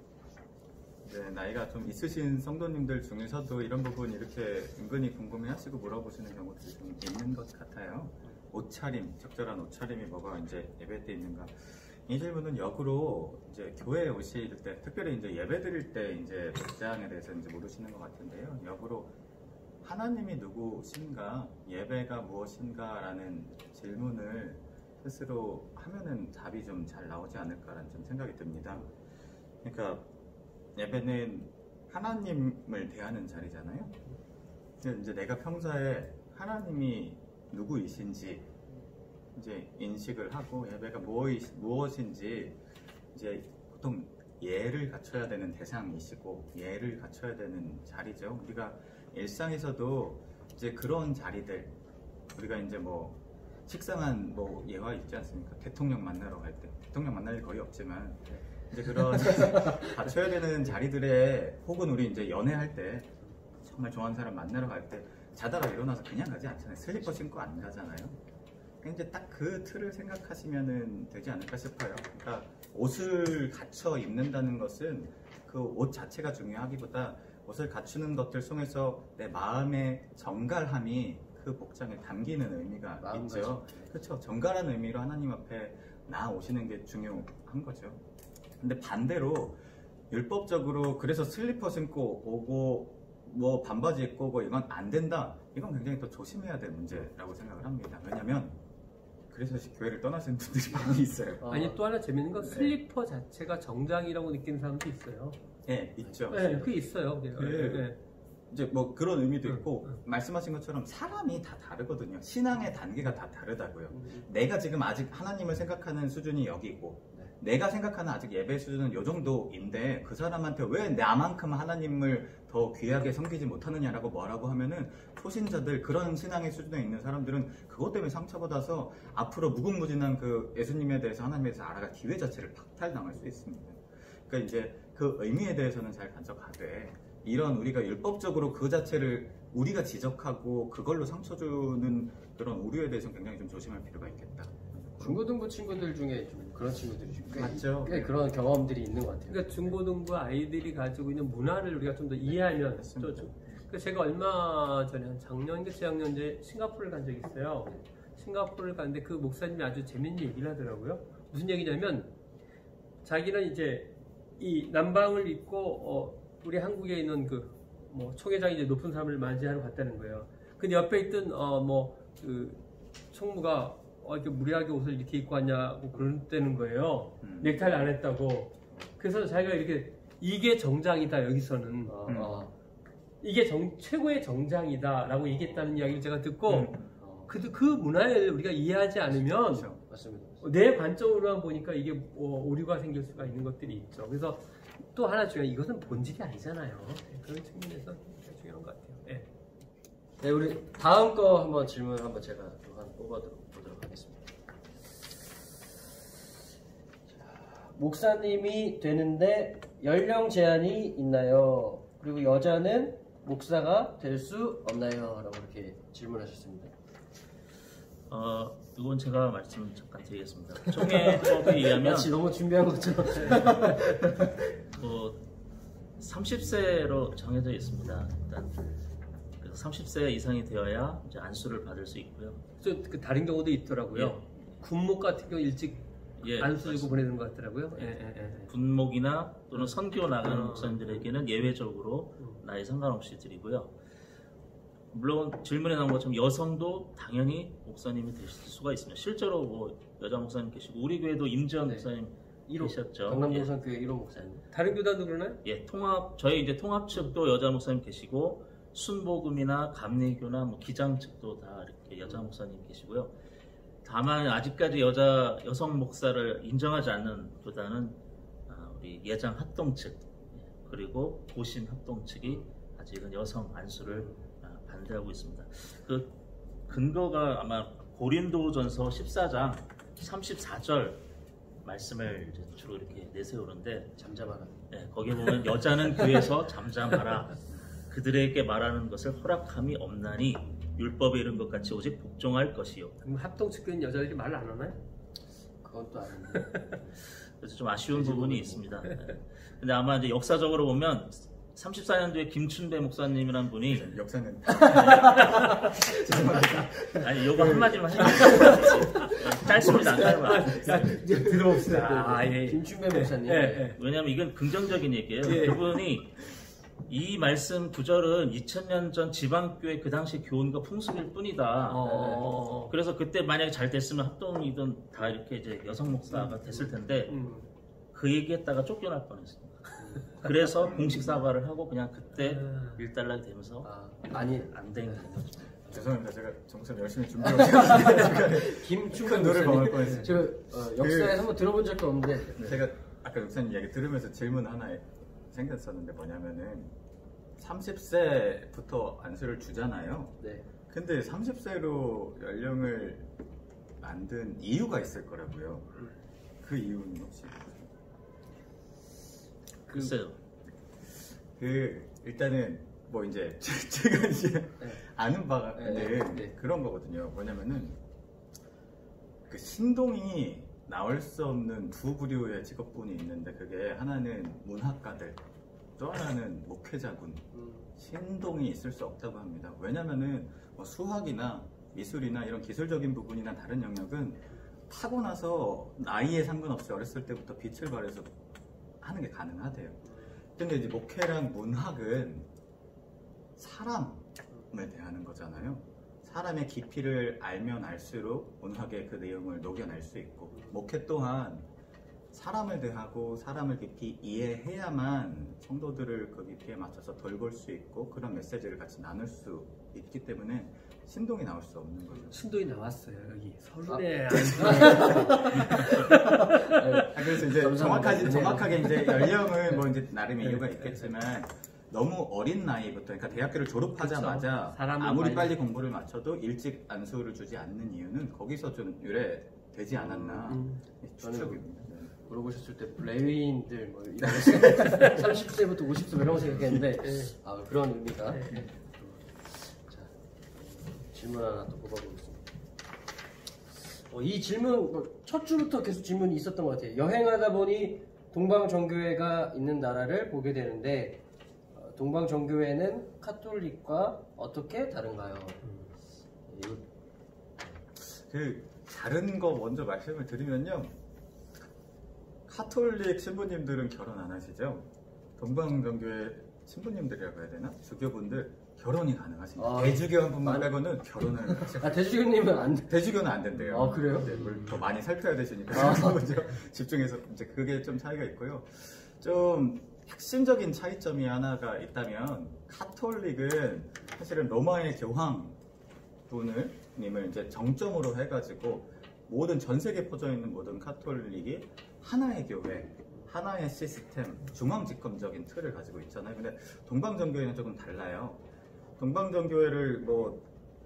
S4: 이제 나이가 좀 있으신 성도님들 중에서도 이런 부분 이렇게 은근히 궁금해하시고 물어보시는 경우들이 좀 있는 것 같아요. 옷차림, 적절한 옷차림이 뭐가 이제 예배 때 있는가? 이 질문은 역으로 이제 교회에 오실 때, 특별히 이제 예배 드릴 때 이제 복장에 대해서 이제 물으시는 것 같은데요. 역으로 하나님이 누구신가, 예배가 무엇인가라는 질문을 스스로 하면은 답이 좀 잘 나오지 않을까라는 좀 생각이 듭니다. 그러니까 예배는 하나님을 대하는 자리잖아요. 이제 내가 평소에 하나님이 누구이신지 이제 인식을 하고 예배가 무엇인지 이제 보통 예를 갖춰야 되는 대상이시고 예를 갖춰야 되는 자리죠. 우리가 일상에서도 이제 그런 자리들 우리가 이제 뭐 식상한 뭐 예화 있지 않습니까? 대통령 만나러 갈 때 대통령 만날 일 거의 없지만 이제 그런 갖춰야 되는 자리들에 혹은 우리 이제 연애할 때 정말 좋아하는 사람 만나러 갈 때 자다가 일어나서 그냥 가지 않잖아요. 슬리퍼 신고 안 가잖아요. 이제 딱 그 틀을 생각하시면 되지 않을까 싶어요. 그러니까 옷을 갖춰 입는다는 것은 그 옷 자체가 중요하기보다 옷을 갖추는 것들 속에서 내 마음의 정갈함이 그 복장에 담기는 의미가 있죠. 그렇죠. 정갈한 의미로 하나님 앞에 나아오시는 게 중요한 거죠. 근데 반대로 율법적으로 그래서 슬리퍼 신고 오고 뭐 반바지 입고 오고 이건 안 된다. 이건 굉장히 더 조심해야 될 문제라고 생각을 합니다. 왜냐하면 그래서 교회를 떠나시는 분들이 많이 있어요.
S2: 아니 또 하나 재밌는 건 슬리퍼 자체가 정장이라고 느끼는 사람도 있어요.
S4: 네, 있죠.
S2: 네, 그게 있어요. 네.
S4: 이제 뭐 그런 의미도 있고 말씀하신 것처럼 사람이 다 다르거든요. 신앙의 단계가 다 다르다고요. 내가 지금 아직 하나님을 생각하는 수준이 여기고 내가 생각하는 아직 예배 수준은 요 정도인데 그 사람한테 왜 나만큼 하나님을 더 귀하게 섬기지 못하느냐라고 뭐라고 하면은 초신자들 그런 신앙의 수준에 있는 사람들은 그것 때문에 상처받아서 앞으로 무궁무진한 그 예수님에 대해서 하나님에 대해서 알아갈 기회 자체를 박탈당할 수 있습니다. 그러니까 이제 그 의미에 대해서는 잘 간직하되 이런 우리가 율법적으로 그 자체를 우리가 지적하고 그걸로 상처 주는 그런 오류에 대해서는 굉장히 좀 조심할 필요가 있겠다.
S1: 중고등부 친구들 중에 좀 그런 친구들이 좀
S4: 맞죠.
S1: 꽤 그런 경험들이 있는 것 같아요.
S2: 그러니까 중고등부 아이들이 가지고 있는 문화를 우리가 좀 더 이해하면 그러니까 제가 얼마 전에 한 작년인가 재작년에 싱가포르를 간 적이 있어요. 싱가포르를 갔는데 그 목사님이 아주 재밌는 얘기를 하더라고요. 무슨 얘기냐면 자기는 이제 이 남방을 입고 우리 한국에 있는 그 뭐 총회장이 이제 높은 사람을 맞이하러 갔다는 거예요. 근데 옆에 있던 그 총무가 이렇게 무리하게 옷을 이렇게 입고 왔냐고 그러는 거예요. 넥타이를 안 했다고. 그래서 자기가 이렇게 이게 정장이다 여기서는 이게 최고의 정장이다라고 얘기했다는 이야기를 제가 듣고 그 문화를 우리가 이해하지 않으면
S4: 그렇죠.
S1: 맞습니다.
S2: 내 관점으로만 보니까 이게 오류가 생길 수가 있는 것들이 있죠. 그래서 또 하나 중요한 이것은 본질이 아니잖아요. 그런 측면에서 중요한 것 같아요. 네.
S1: 네, 우리 다음 거 한번 질문 한번 제가 또 한 뽑아보도록 하겠습니다. 자, 목사님이 되는데 연령 제한이 있나요? 그리고 여자는 목사가 될 수 없나요? 라고 이렇게 질문하셨습니다.
S3: 이건 제가 말씀 잠깐 드리겠습니다. 총회법에 의하면
S1: 마치 너무 준비한 것처럼
S3: 30세로 정해져 있습니다. 일단 그래서 30세 이상이 되어야 이제 안수를 받을 수 있고요.
S2: 그 다른 경우도 있더라고요. 군목 같은 경우 일찍 안수 주고 보내는 것 같더라고요.
S3: 군목이나 또는 선교 나가는 목사님들에게는 예외적으로 나이 상관없이 드리고요. 물론 질문에 나온 것처럼 여성도 당연히 목사님이 되실 수가 있습니다. 실제로 뭐 여자 목사님 계시고 우리 교회도 임지원
S1: 네.
S3: 목사님
S1: 1호
S3: 계셨죠.
S1: 강남동산교회 1호 목사님.
S2: 다른 교단도 그러나요?
S3: 예, 저희 이제 통합 측도 여자 목사님 계시고 순복음이나 감리교나 뭐 기장 측도 다 이렇게 여자 목사님 계시고요. 다만 아직까지 여성 목사를 인정하지 않는 교단은 우리 예장 합동 측 그리고 고신 합동 측이 아직은 여성 안수를 반대하고 있습니다. 그 근거가 아마 고린도전서 14장 34절 말씀을 이제 주로 이렇게 내세우는데
S1: 잠잠하라.
S3: 네, 거기 보면 여자는 교회에서 잠잠하라. 그들에게 말하는 것을 허락함이 없나니 율법에 이른 것 같이 오직 복종할 것이요.
S2: 그럼 합동 측교는 여자들이 말을 안 하나요?
S1: 그건 또 아닌데.
S3: 그래서 좀 아쉬운 부분이 있습니다. 네. 근데 아마 이제 역사적으로 보면 34년도에 김춘배 목사님이라는 분이
S4: 역사는
S3: 아니 요거 한마디만 해요. 짧습니다. 안 짧아요.
S2: 들어봅시다. 예.
S1: 김춘배 목사님.
S3: 왜냐하면 이건 긍정적인 얘기예요.
S2: 예.
S3: 그분이 이 말씀 구절은 2000년 전 지방교회 그 당시 교훈과 풍습일 뿐이다. 그래서 그때 만약에 잘 됐으면 합동이든 다 이렇게 이제 여성 목사가 됐을 텐데 그 얘기했다가 쫓겨날 뻔했습니다. 그래서 공식 사과를 하고 그냥 그때 일단락이 되면서
S1: 아니
S3: 안 된 거죠.
S4: 죄송합니다. 제가 정선 열심히 준비하고 있는데
S1: 김춘배
S4: 큰 노를
S1: 목사님.
S4: 먹을 뻔했어요.
S1: 제가 역사에 한번 들어본 적도 없는데
S4: 제가 아까 목사님 이야기 들으면서 질문 하나 생겼었는데 뭐냐면은 30세부터 안수를 주잖아요.
S1: 네.
S4: 근데 30세로 연령을 만든 이유가 있을 거라고요. 그 이유는 혹시?
S3: 글쎄요.
S4: 일단은 뭐 이제 제가 이제
S1: 네.
S4: 아는 바가
S1: 네.
S4: 그런 거거든요. 뭐냐면은 그 신동이 나올 수 없는 두 부류의 직업군이 있는데 그게 하나는 문학가들, 또 하나는 목회자군. 신동이 있을 수 없다고 합니다. 왜냐면은 뭐 수학이나 미술이나 이런 기술적인 부분이나 다른 영역은 타고나서 나이에 상관없이 어렸을 때부터 빛을 발해서 하는 게 가능하대요. 근데 이제 목회랑 문학은 사람을 대하는 거잖아요. 사람의 깊이를 알면 알수록 문학의 그 내용을 녹여낼 수 있고, 목회 또한 사람을 대하고 사람을 깊이 이해해야만 성도들을 그 깊이에 맞춰서 돌볼 수 있고 그런 메시지를 같이 나눌 수 있기 때문에 신동이 나올 수 없는 거죠.
S2: 신동이 나왔어요 여기 서울에.
S4: 그래서 이제 정확하게 이제 연령은 뭐 이제 나름의 이유가 있겠지만 너무 어린 나이부터, 그러니까 대학교를 졸업하자마자 아무리 빨리 공부를 마쳐도 일찍 안수를 주지 않는 이유는 거기서 좀 유래되지 않았나 추측입니다.
S1: 물어보셨을 때 레위인들 뭐 이런 30세부터 50세 이런 거 생각했는데 그런 의미가. 자, 질문 하나 또 뽑아보겠습니다. 이 질문 첫 주부터 계속 질문이 있었던 것 같아요. 여행하다 보니 동방정교회가 있는 나라를 보게 되는데 동방정교회는 카톨릭과 어떻게 다른가요?
S4: 그 다른 거 먼저 말씀을 드리면요, 카톨릭 신부님들은 결혼 안 하시죠? 동방정교회 신부님들이라고 해야 되나? 주교분들 결혼이 가능하십니다. 대주교 한 분만 빼고는 결혼을 하시고.
S1: 대주교님은 안 돼.
S4: 대주교는 안 된대요.
S1: 그래요?
S4: 네, 뭘 더 많이 살펴야 되시니까 먼저 집중해서 이제 그게 좀 차이가 있고요. 좀 핵심적인 차이점이 하나가 있다면, 카톨릭은 사실은 로마의 교황 분님을 이제 정점으로 해가지고 모든 전 세계에 퍼져 있는 모든 카톨릭이 하나의 교회, 하나의 시스템, 중앙집권적인 틀을 가지고 있잖아요. 근데 동방정교회는 조금 달라요. 동방정교회를 뭐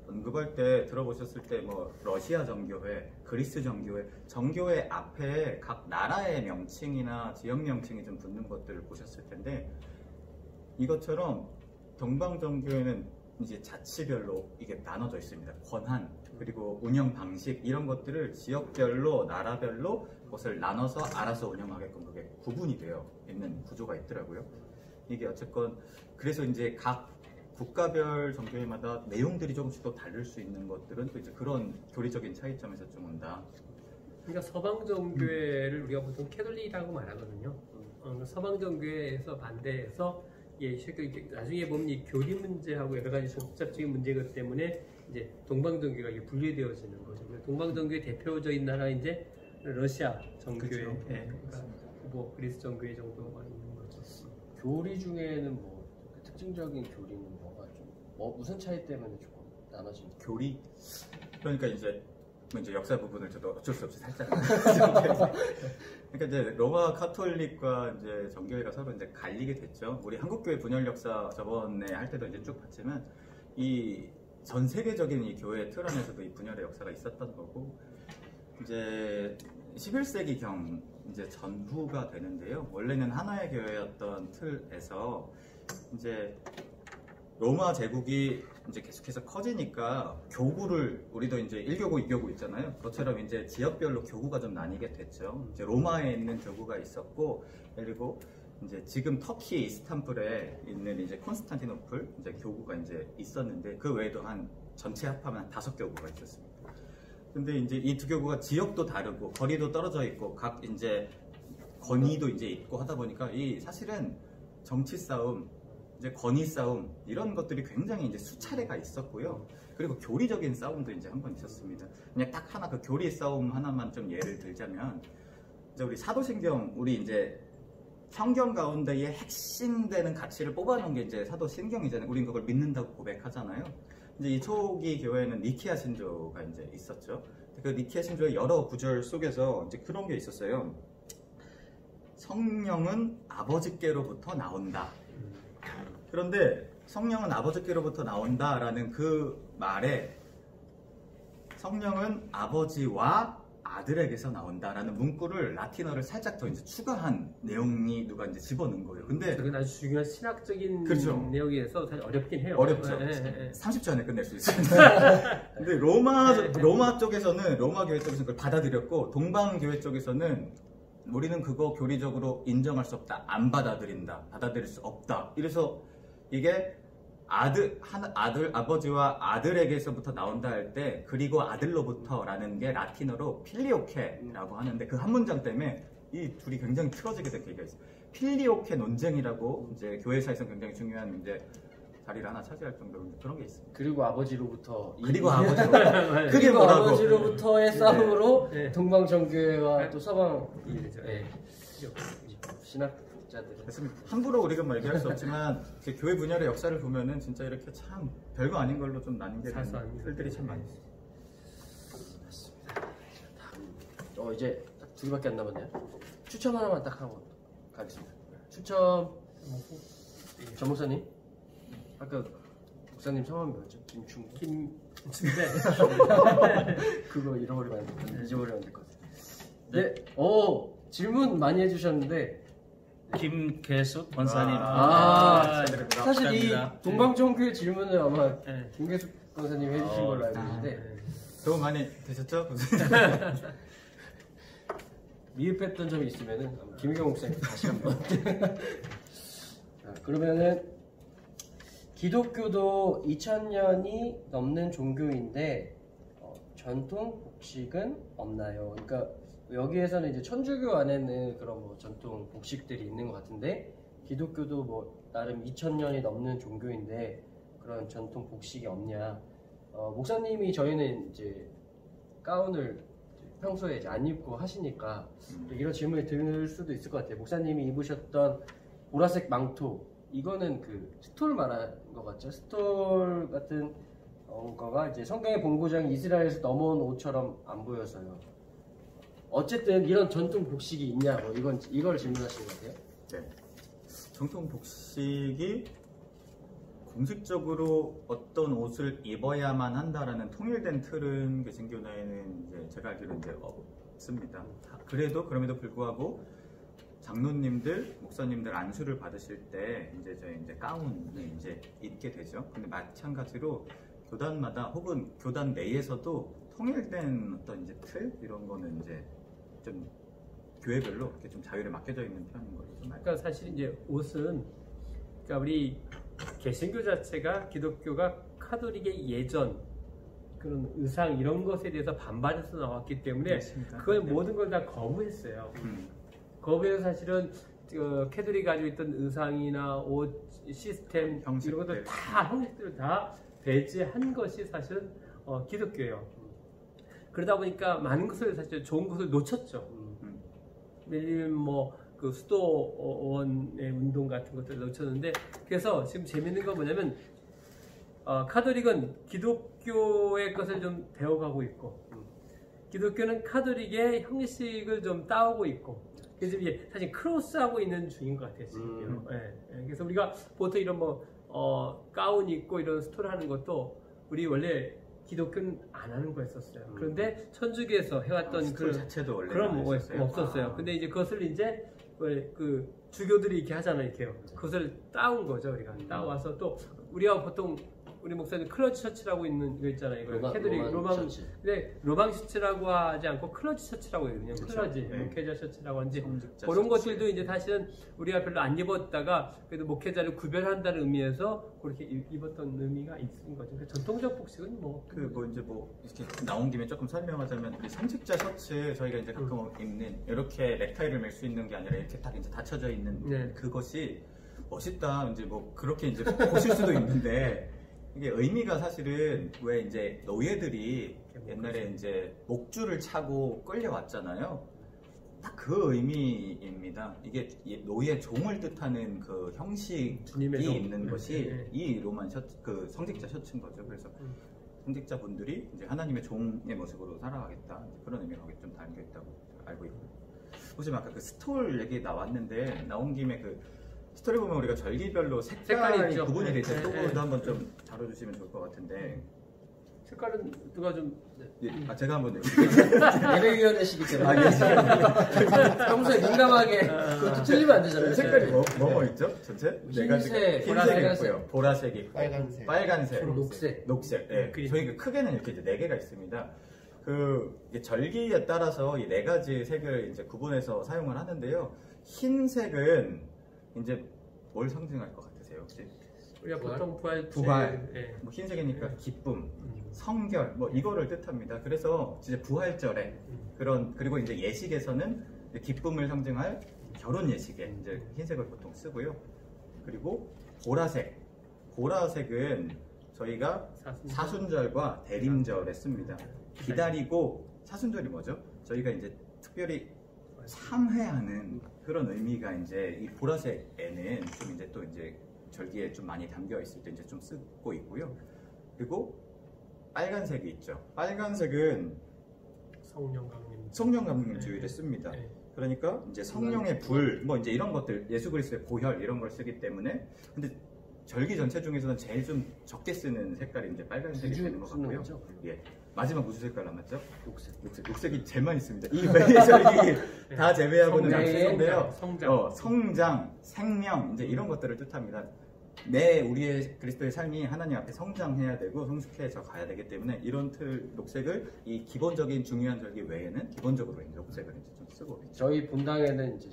S4: 언급할 때 들어보셨을 때 뭐 러시아 정교회, 그리스 정교회, 정교회 앞에 각 나라의 명칭이나 지역 명칭이 좀 붙는 것들을 보셨을 텐데, 이것처럼 동방정교회는 이제 자치별로 이게 나눠져 있습니다. 권한, 그리고 운영 방식, 이런 것들을 지역별로, 나라별로 그것을 나눠서 알아서 운영하게끔 그게 구분이 되어 있는 구조가 있더라고요. 이게 어쨌건 그래서 이제 각 국가별 정교회마다 내용들이 조금씩 또 다를 수 있는 것들은 또 이제 그런 교리적인 차이점에서 좀 온다.
S2: 그러니까 서방정교회를 우리가 보통 캐톨릭이라고 말하거든요. 서방정교회에서 반대해서 예, 나중에 보면 이 교리 문제하고 여러 가지 복잡적인 문제이기 때문에 이제 동방정교가 이게 분리되어지는 거죠. 동방정교의 대표적인 나라 이제 러시아 정교회,
S4: 그쵸.
S2: 예, 그러니까 뭐 그리스 정교회 정도가 있는 거죠.
S1: 교리 중에는 뭐 특징적인 교리는 뭐가 좀 무슨 차이 때문에 조금 나눠지는
S4: 교리 그러니까 이제 역사 부분을 저도 어쩔 수 없이 살짝 그러니까 이제 로마 카톨릭과 이제 정교회가 서로 이제 갈리게 됐죠. 우리 한국교회 분열 역사 저번에 할 때도 이제 쭉 봤지만 이 전 세계적인 이 교회 틀 안에서도 이 분열의 역사가 있었던 거고 이제 11세기경 이제 전후가 되는데요. 원래는 하나의 교회였던 틀에서 이제 로마 제국이 이제 계속해서 커지니까 교구를 우리도 이제 1교구, 2교구 있잖아요. 그것처럼 이제 지역별로 교구가 좀 나뉘게 됐죠. 이제 로마에 있는 교구가 있었고, 그리고 이제 지금 터키 이스탄불에 있는 이제 콘스탄티노플 이제 교구가 이제 있었는데 그 외에도 한 전체 합하면 한 5교구가 있었습니다. 근데 이제 이 두 교구가 지역도 다르고 거리도 떨어져 있고 각 이제 권위도 이제 있고 하다 보니까 이 사실은 정치 싸움 이제 권위 싸움 이런 것들이 굉장히 이제 수차례가 있었고요. 그리고 교리적인 싸움도 이제 한 번 있었습니다. 그냥 딱 하나 그 교리 싸움 하나만 좀 예를 들자면 이제 우리 사도신경 우리 이제 성경 가운데에 핵심되는 가치를 뽑아놓은 게 이제 사도신경이잖아요. 우린 그걸 믿는다고 고백하잖아요. 이제 이 초기 교회는 니케아 신조가 이제 있었죠. 그 니케아 신조의 여러 구절 속에서 이제 그런 게 있었어요. 성령은 아버지께로부터 나온다. 그런데 성령은 아버지께로부터 나온다라는 그 말에 성령은 아버지와 아들에게서 나온다라는 문구를 라틴어를 살짝 더 이제 추가한 내용이 누가 이제 집어넣은 거예요. 근데
S2: 그건 아주 중요한 신학적인
S4: 그렇죠.
S2: 내용이라서 사실 어렵긴 해요.
S4: 어렵죠.
S2: 네.
S4: 30초 안에 끝낼 수 있습니다. 근데 로마 쪽에서는 로마 교회 쪽에서는 그걸 받아들였고 동방 교회 쪽에서는 우리는 그거 교리적으로 인정할 수 없다. 안 받아들인다. 받아들일 수 없다. 이래서 이게 아버지와 아들에게서부터 나온다 할 때 그리고 아들로부터라는 게 라틴어로 필리오케라고 하는데 그 한 문장 때문에 이 둘이 굉장히 틀어지게 된 계기가 있어요. 필리오케 논쟁이라고 이제 교회사에서 굉장히 중요한 이제 자리를 하나 차지할 정도로 그런 게 있습니다.
S1: 그리고 아버지로부터
S4: 그리고 아버지로 그게
S1: 그리고
S4: 뭐라고?
S1: 아버지로부터의 싸움으로
S2: 네.
S1: 동방정교회와 또 서방
S2: 네.
S1: 신학자들은
S4: 함부로 우리가 뭐 얘기할 수 없지만 교회 분열의 역사를 보면은 진짜 이렇게 참 별거 아닌 걸로 좀 나뉜
S2: 사소한
S4: 틀들이 참 많이 있어요.
S1: 이제 딱 두 개밖에 안 남았네요. 추천 하나만 딱 하고 가겠습니다. 추천 전 목사님 아까 목사님 성함이 뭐였죠? 김충 그거 잃어버리면 안 될 것 같아요. 잊어버리면 안 될 것 같아요. 네, 질문 많이 해주셨는데
S3: 김계숙 권사님.
S1: 사실 이
S3: 감사합니다.
S1: 동방정교회 질문을 아마
S2: 네.
S1: 김계숙 권사님이 해주신 걸로 알고 있는데
S4: 도움 많이 되셨죠?
S1: 미흡했던 점이 있으면은 김희경 목사님 다시 한번. 그러면은 기독교도 2000년이 넘는 종교인데 전통 복식은 없나요? 그러니까 여기에서는 이제 천주교 안에는 그런 뭐 전통 복식들이 있는 것 같은데 기독교도 뭐 나름 2000년이 넘는 종교인데 그런 전통 복식이 없냐? 목사님이 저희는 이제 가운을 평소에 이제 안 입고 하시니까 또 이런 질문을 드릴 수도 있을 것 같아요. 목사님이 입으셨던 보라색 망토 이거는 그 스톨 말하는 것 같죠? 스톨 같은 거가 이제 성경의 본고장이 이스라엘에서 넘어온 옷처럼 안 보여서요. 어쨌든 이런 전통 복식이 있냐, 뭐 이걸 질문하시는 것 같아요.
S4: 네. 전통 복식이 공식적으로 어떤 옷을 입어야만 한다라는 통일된 틀은 개신교내에는 이제 제가 알기로 이제 없습니다. 그럼에도 불구하고 장로님들, 목사님들 안수를 받으실 때 이제 가운을 이제 입게 되죠. 근데 마찬가지로 교단마다 혹은 교단 내에서도 통일된 어떤 이제 틀 이런 거는 이제 좀 교회별로 이렇게 좀 자유를 맡겨져 있는 편인 걸로 좀 알고.
S2: 그러니까 사실 이제 옷은 그러니까 우리 개신교 자체가 기독교가 카톨릭의 예전 그런 의상 이런 것에 대해서 반발해서 나왔기 때문에
S4: 그렇습니다.
S2: 그걸
S4: 네.
S2: 모든 걸 다 거부했어요. 거부해서 사실은 캐들이 가지고 있던 의상이나 옷 시스템
S4: 형식들.
S2: 이런 것들 다 형식들을 다 배제한 것이 사실은 기독교예요. 그러다 보니까 많은 것을 사실 좋은 것을 놓쳤죠. 예를 들면 그 수도원의 운동 같은 것들을 놓쳤는데, 그래서 지금 재밌는 건 뭐냐면 카톨릭은 기독교의 것을 좀 배워가고 있고, 기독교는 카톨릭의 형식을 좀 따오고 있고, 그래서 이제 사실 크로스하고 있는 중인 것 같아요 지금요. 그래서 우리가 보통 이런 가운 입고 이런 스토를 하는 것도 우리 원래 기독교는 안 하는 거였었어요. 그런데 천주교에서 해왔던
S4: 스토리 자체도 원래
S2: 그런 없었어요. 근데 이제 그것을 이제 그 주교들이 이렇게 하잖아요, 이렇게요. 그것을 따온 거죠, 우리가. 따와서 또 우리가 보통 우리 목사님 클러치 셔츠라고 있는 거 있잖아요. 이거 캐들릭 로망 셔츠. 근데 로망 셔츠라고 하지 않고 클러치 셔츠라고 해요. 그냥 클러지, 목회자 셔츠라고 하는지 그런 것들도 이제 사실은 우리가 별로 안 입었다가 그래도 목회자를 구별한다는 의미에서 그렇게 입었던 의미가 있는 거죠. 그러니까 전통적 복식은
S4: 이제 이렇게 나온 김에 조금 설명하자면, 우리 성직자 셔츠 저희가 이제 가끔 입는 이렇게 넥타이를 맬 수 있는 게 아니라 이렇게 딱 이제 닫혀져 있는 그것이 멋있다 이제 그렇게 이제 보실 수도 있는데, 이게 의미가 사실은 왜 이제 노예들이 옛날에 이제 목줄을 차고 끌려왔잖아요. 딱 그 의미입니다. 이게 노예 종을 뜻하는 그 형식이 있는 것이 이 로만 셔츠, 그 성직자 셔츠인 거죠. 그래서 성직자분들이 이제 하나님의 종의 모습으로 살아가겠다, 그런 의미가 좀 담겨 있다고 알고 있고. 보시면 아까 그 스톨 얘기 나왔는데, 나온 김에 그 스토리 보면 우리가 절기별로 색깔이 구분이 돼 있어요. 그거도 한번 좀 다뤄주시면 좋을 것 같은데.
S2: 색깔은 누가 좀
S4: 제가 한번
S1: 예배위원회시기 때문에 평소에 민감하게 그것도 틀리면 안 되잖아요.
S4: 색깔이 뭐 있죠? 전체?
S1: 흰색,
S4: 흰색이 있고요, 보라색이 있고,
S5: 빨간색,
S4: 녹색. 저희 크게는 이렇게 이제 4개가 있습니다. 절기에 따라서 이 4가지 색을 이제 구분해서 사용을 하는데요. 흰색은 이제 뭘 상징할 것 같으세요, 혹시?
S2: 우리가 보통 부활.
S4: 흰색이니까 기쁨, 성결, 이거를 뜻합니다. 그래서 진짜 부활절에 그리고 이제 예식에서는 기쁨을 상징할 결혼 예식에 이제 흰색을 보통 쓰고요. 그리고 보라색은 저희가 사순절과 대림절에 씁니다. 기다리고, 사순절이 뭐죠? 저희가 이제 특별히 상회하는 그런 의미가 이제 이 보라색에는 좀 이제 또 이제 절기에 좀 많이 담겨 있을 때 이제 좀 쓰고 있고요. 그리고 빨간색이 있죠. 빨간색은 성령 강림 주일에 씁니다. 그러니까 이제 성령의 불, 이제 이런 것들, 예수 그리스도의 보혈 이런 걸 쓰기 때문에. 근데 절기 전체 중에서는 제일 좀 적게 쓰는 색깔이 이제 빨간색이 되는 것 같고요. 마지막 무슨 색깔 남았죠? 녹색이 제일 많이 씁니다. 이 외의 절기 다 제외하고는 쓰는데요. 성장, 생명, 이제 이런 것들을 뜻합니다. 우리의 그리스도의 삶이 하나님 앞에 성장해야 되고 성숙해져 가야 되기 때문에 이런 녹색을 이 기본적인 중요한 절기 외에는 기본적으로 이제 녹색을 이제 좀 쓰고 있죠.
S1: 저희 본당에는 이제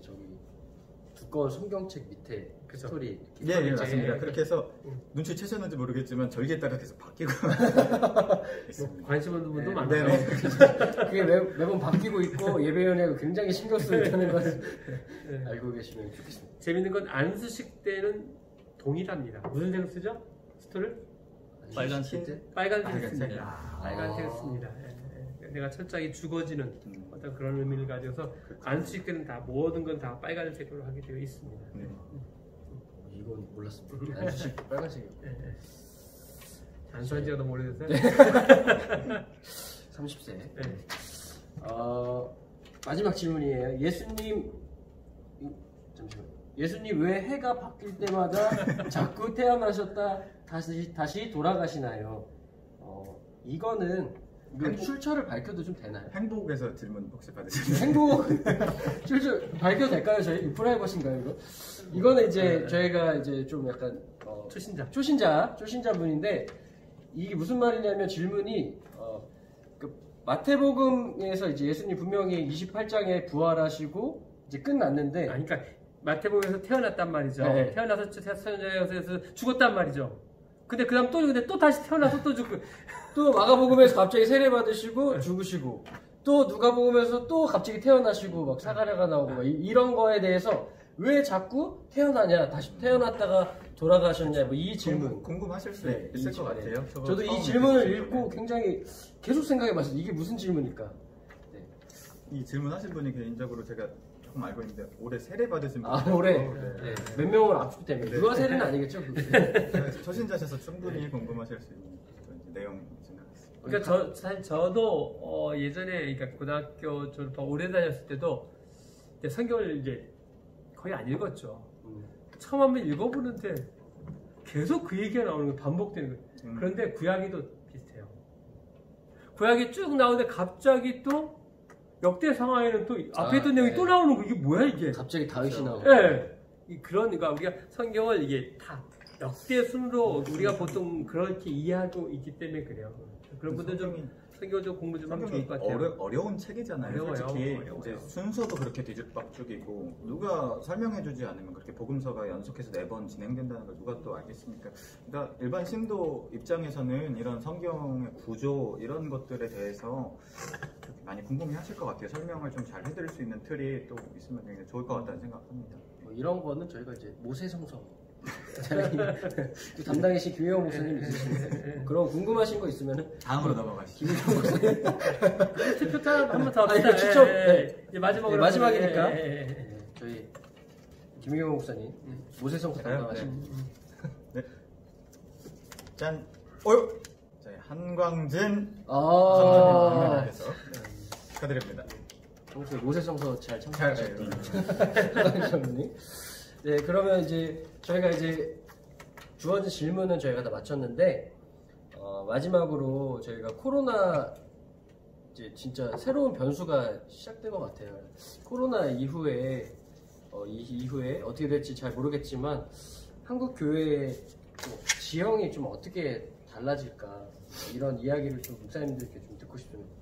S1: 두꺼운 성경책 밑에 스토리
S4: 예, 맞습니다. 그렇게 해서 눈치채셨는지 모르겠지만 절기에 따라 계속 바뀌고
S2: 관심 없는 분도 많아요.
S1: 그게 매번 바뀌고 있고 예배위원회가 굉장히 신경 쓰고 있다는 것을 알고 계시면 좋겠습니다.
S2: 재밌는 건 안수식 때는 동일합니다. 무슨 색을 쓰죠? 스토를?
S3: 빨간색?
S2: 빨간색을 씁니다. 빨간색을 씁니다. 내가 철저하게 죽어지는 어떤 그런 의미를 가져서 안수식 때는 다 모든 건 다 빨간색으로 하게 되어 있습니다.
S1: 이건 몰랐습니다. 안수식 빨간색이요.
S2: 안수한 지가 너무 오래됐어요?
S1: 30세. 마지막 질문이에요. 예수님 왜 해가 바뀔 때마다 자꾸 태어나셨다 다시 돌아가시나요? 이거는 출처를 밝혀도 좀 되나요?
S4: 행복에서 질문 혹시 받으시나요?
S1: 행복 출처 밝혀도 될까요? 저희 프라이버시인가요 이거? 이거는 이제 저희가 이제 좀 약간 초신자분인데 이게 무슨 말이냐면 질문이 마태복음에서 이제 예수님 분명히 28장에 부활하시고 이제 끝났는데
S2: 그러니까 마태복음에서 태어났단 말이죠.
S1: 네.
S2: 태어나서 천사에서 죽었단 말이죠. 근데 그다음 또 다시 태어나서 또 죽고
S1: 또 마가복음에서 갑자기 세례 받으시고 죽으시고 또 누가복음에서 또 갑자기 태어나시고 막 사가랴가 나오고 막 이런 거에 대해서 왜 자꾸 태어나냐, 다시 태어났다가 돌아가셨냐, 뭐 이 질문.
S4: 궁금하실 수
S1: 네,
S4: 있을
S1: 이
S4: 것
S1: 질문.
S4: 같아요.
S1: 저도 이 질문을 읽고 굉장히 계속 생각해봤어요. 이게 무슨 질문일까?
S4: 이 질문하신 분이 개인적으로 제가 조금 알고 있는데 올해 세례 받으신 분.
S1: 아, 올해
S4: 네.
S1: 몇 명을 압축 때문에 누가 세례는 아니겠죠?
S4: 초신자셔서 충분히 궁금하실 수 있는 내용 생각했습니다.
S2: 그러니까 사실 저도 예전에 그러니까 고등학교 졸업하고 오래 다녔을 때도 이제 성경을 이제 거의 안 읽었죠. 처음 한번 읽어보는데 계속 그 얘기가 나오는 거예요. 반복되는 거예요. 그런데 구약이도 비슷해요. 구약이 쭉 나오는데 갑자기 또 역대 상황에는 또 앞에 있던 내용이 또 나오는 거. 이게 뭐야 이게?
S1: 갑자기 다윗이 나오고.
S2: 네. 그러니까 우리가 성경을 이게 다 역대 순으로 우리가 보통 그렇게 이해하고 있기 때문에 그래요. 그런 분들 좀 성경 좀 공부 좀 하면 좋을 것 같아요.
S4: 어려운 책이잖아요.
S2: 어려워요.
S4: 솔직히
S2: 어려워요.
S4: 이제 순서도 그렇게 뒤죽박죽이고 누가 설명해주지 않으면 그렇게 복음서가 연속해서 4번 진행된다는 걸 누가 또 알겠습니까? 그러니까 일반 신도 입장에서는 이런 성경의 구조 이런 것들에 대해서 많이 궁금해하실 것 같아요. 설명을 좀 잘 해드릴 수 있는 틀이 또 있으면 굉장히 좋을 것 같다는 생각합니다.
S1: 뭐 이런 거는 저희가 이제 모세성서 담당이신 김혜영 목사님 있으신데 그런 궁금하신 거 있으면은
S4: 다음으로 넘어가시죠.
S1: 김혜영 목사님
S2: 투표타 한번 더 합시다.
S1: 아니, 직접,
S2: 이제 마지막으로
S1: 마지막이니까 저희 김혜영 목사님 모세성서
S4: 저요?
S1: 담당하신
S4: 네. 짠. 저희 한광진
S1: 아
S4: 선생님께서 축하드립니다.
S1: 평소에 모세성서 잘
S4: 잘
S1: 참고하셨던 한광진 네, 그러면 이제 저희가 이제 주어진 질문은 저희가 다 마쳤는데 마지막으로 저희가 코로나 이제 진짜 새로운 변수가 시작된 것 같아요. 코로나 이후에 이후에 어떻게 될지 잘 모르겠지만 한국 교회의 지형이 좀 어떻게 달라질까 이런 이야기를 좀 목사님들께 좀 듣고 싶습니다.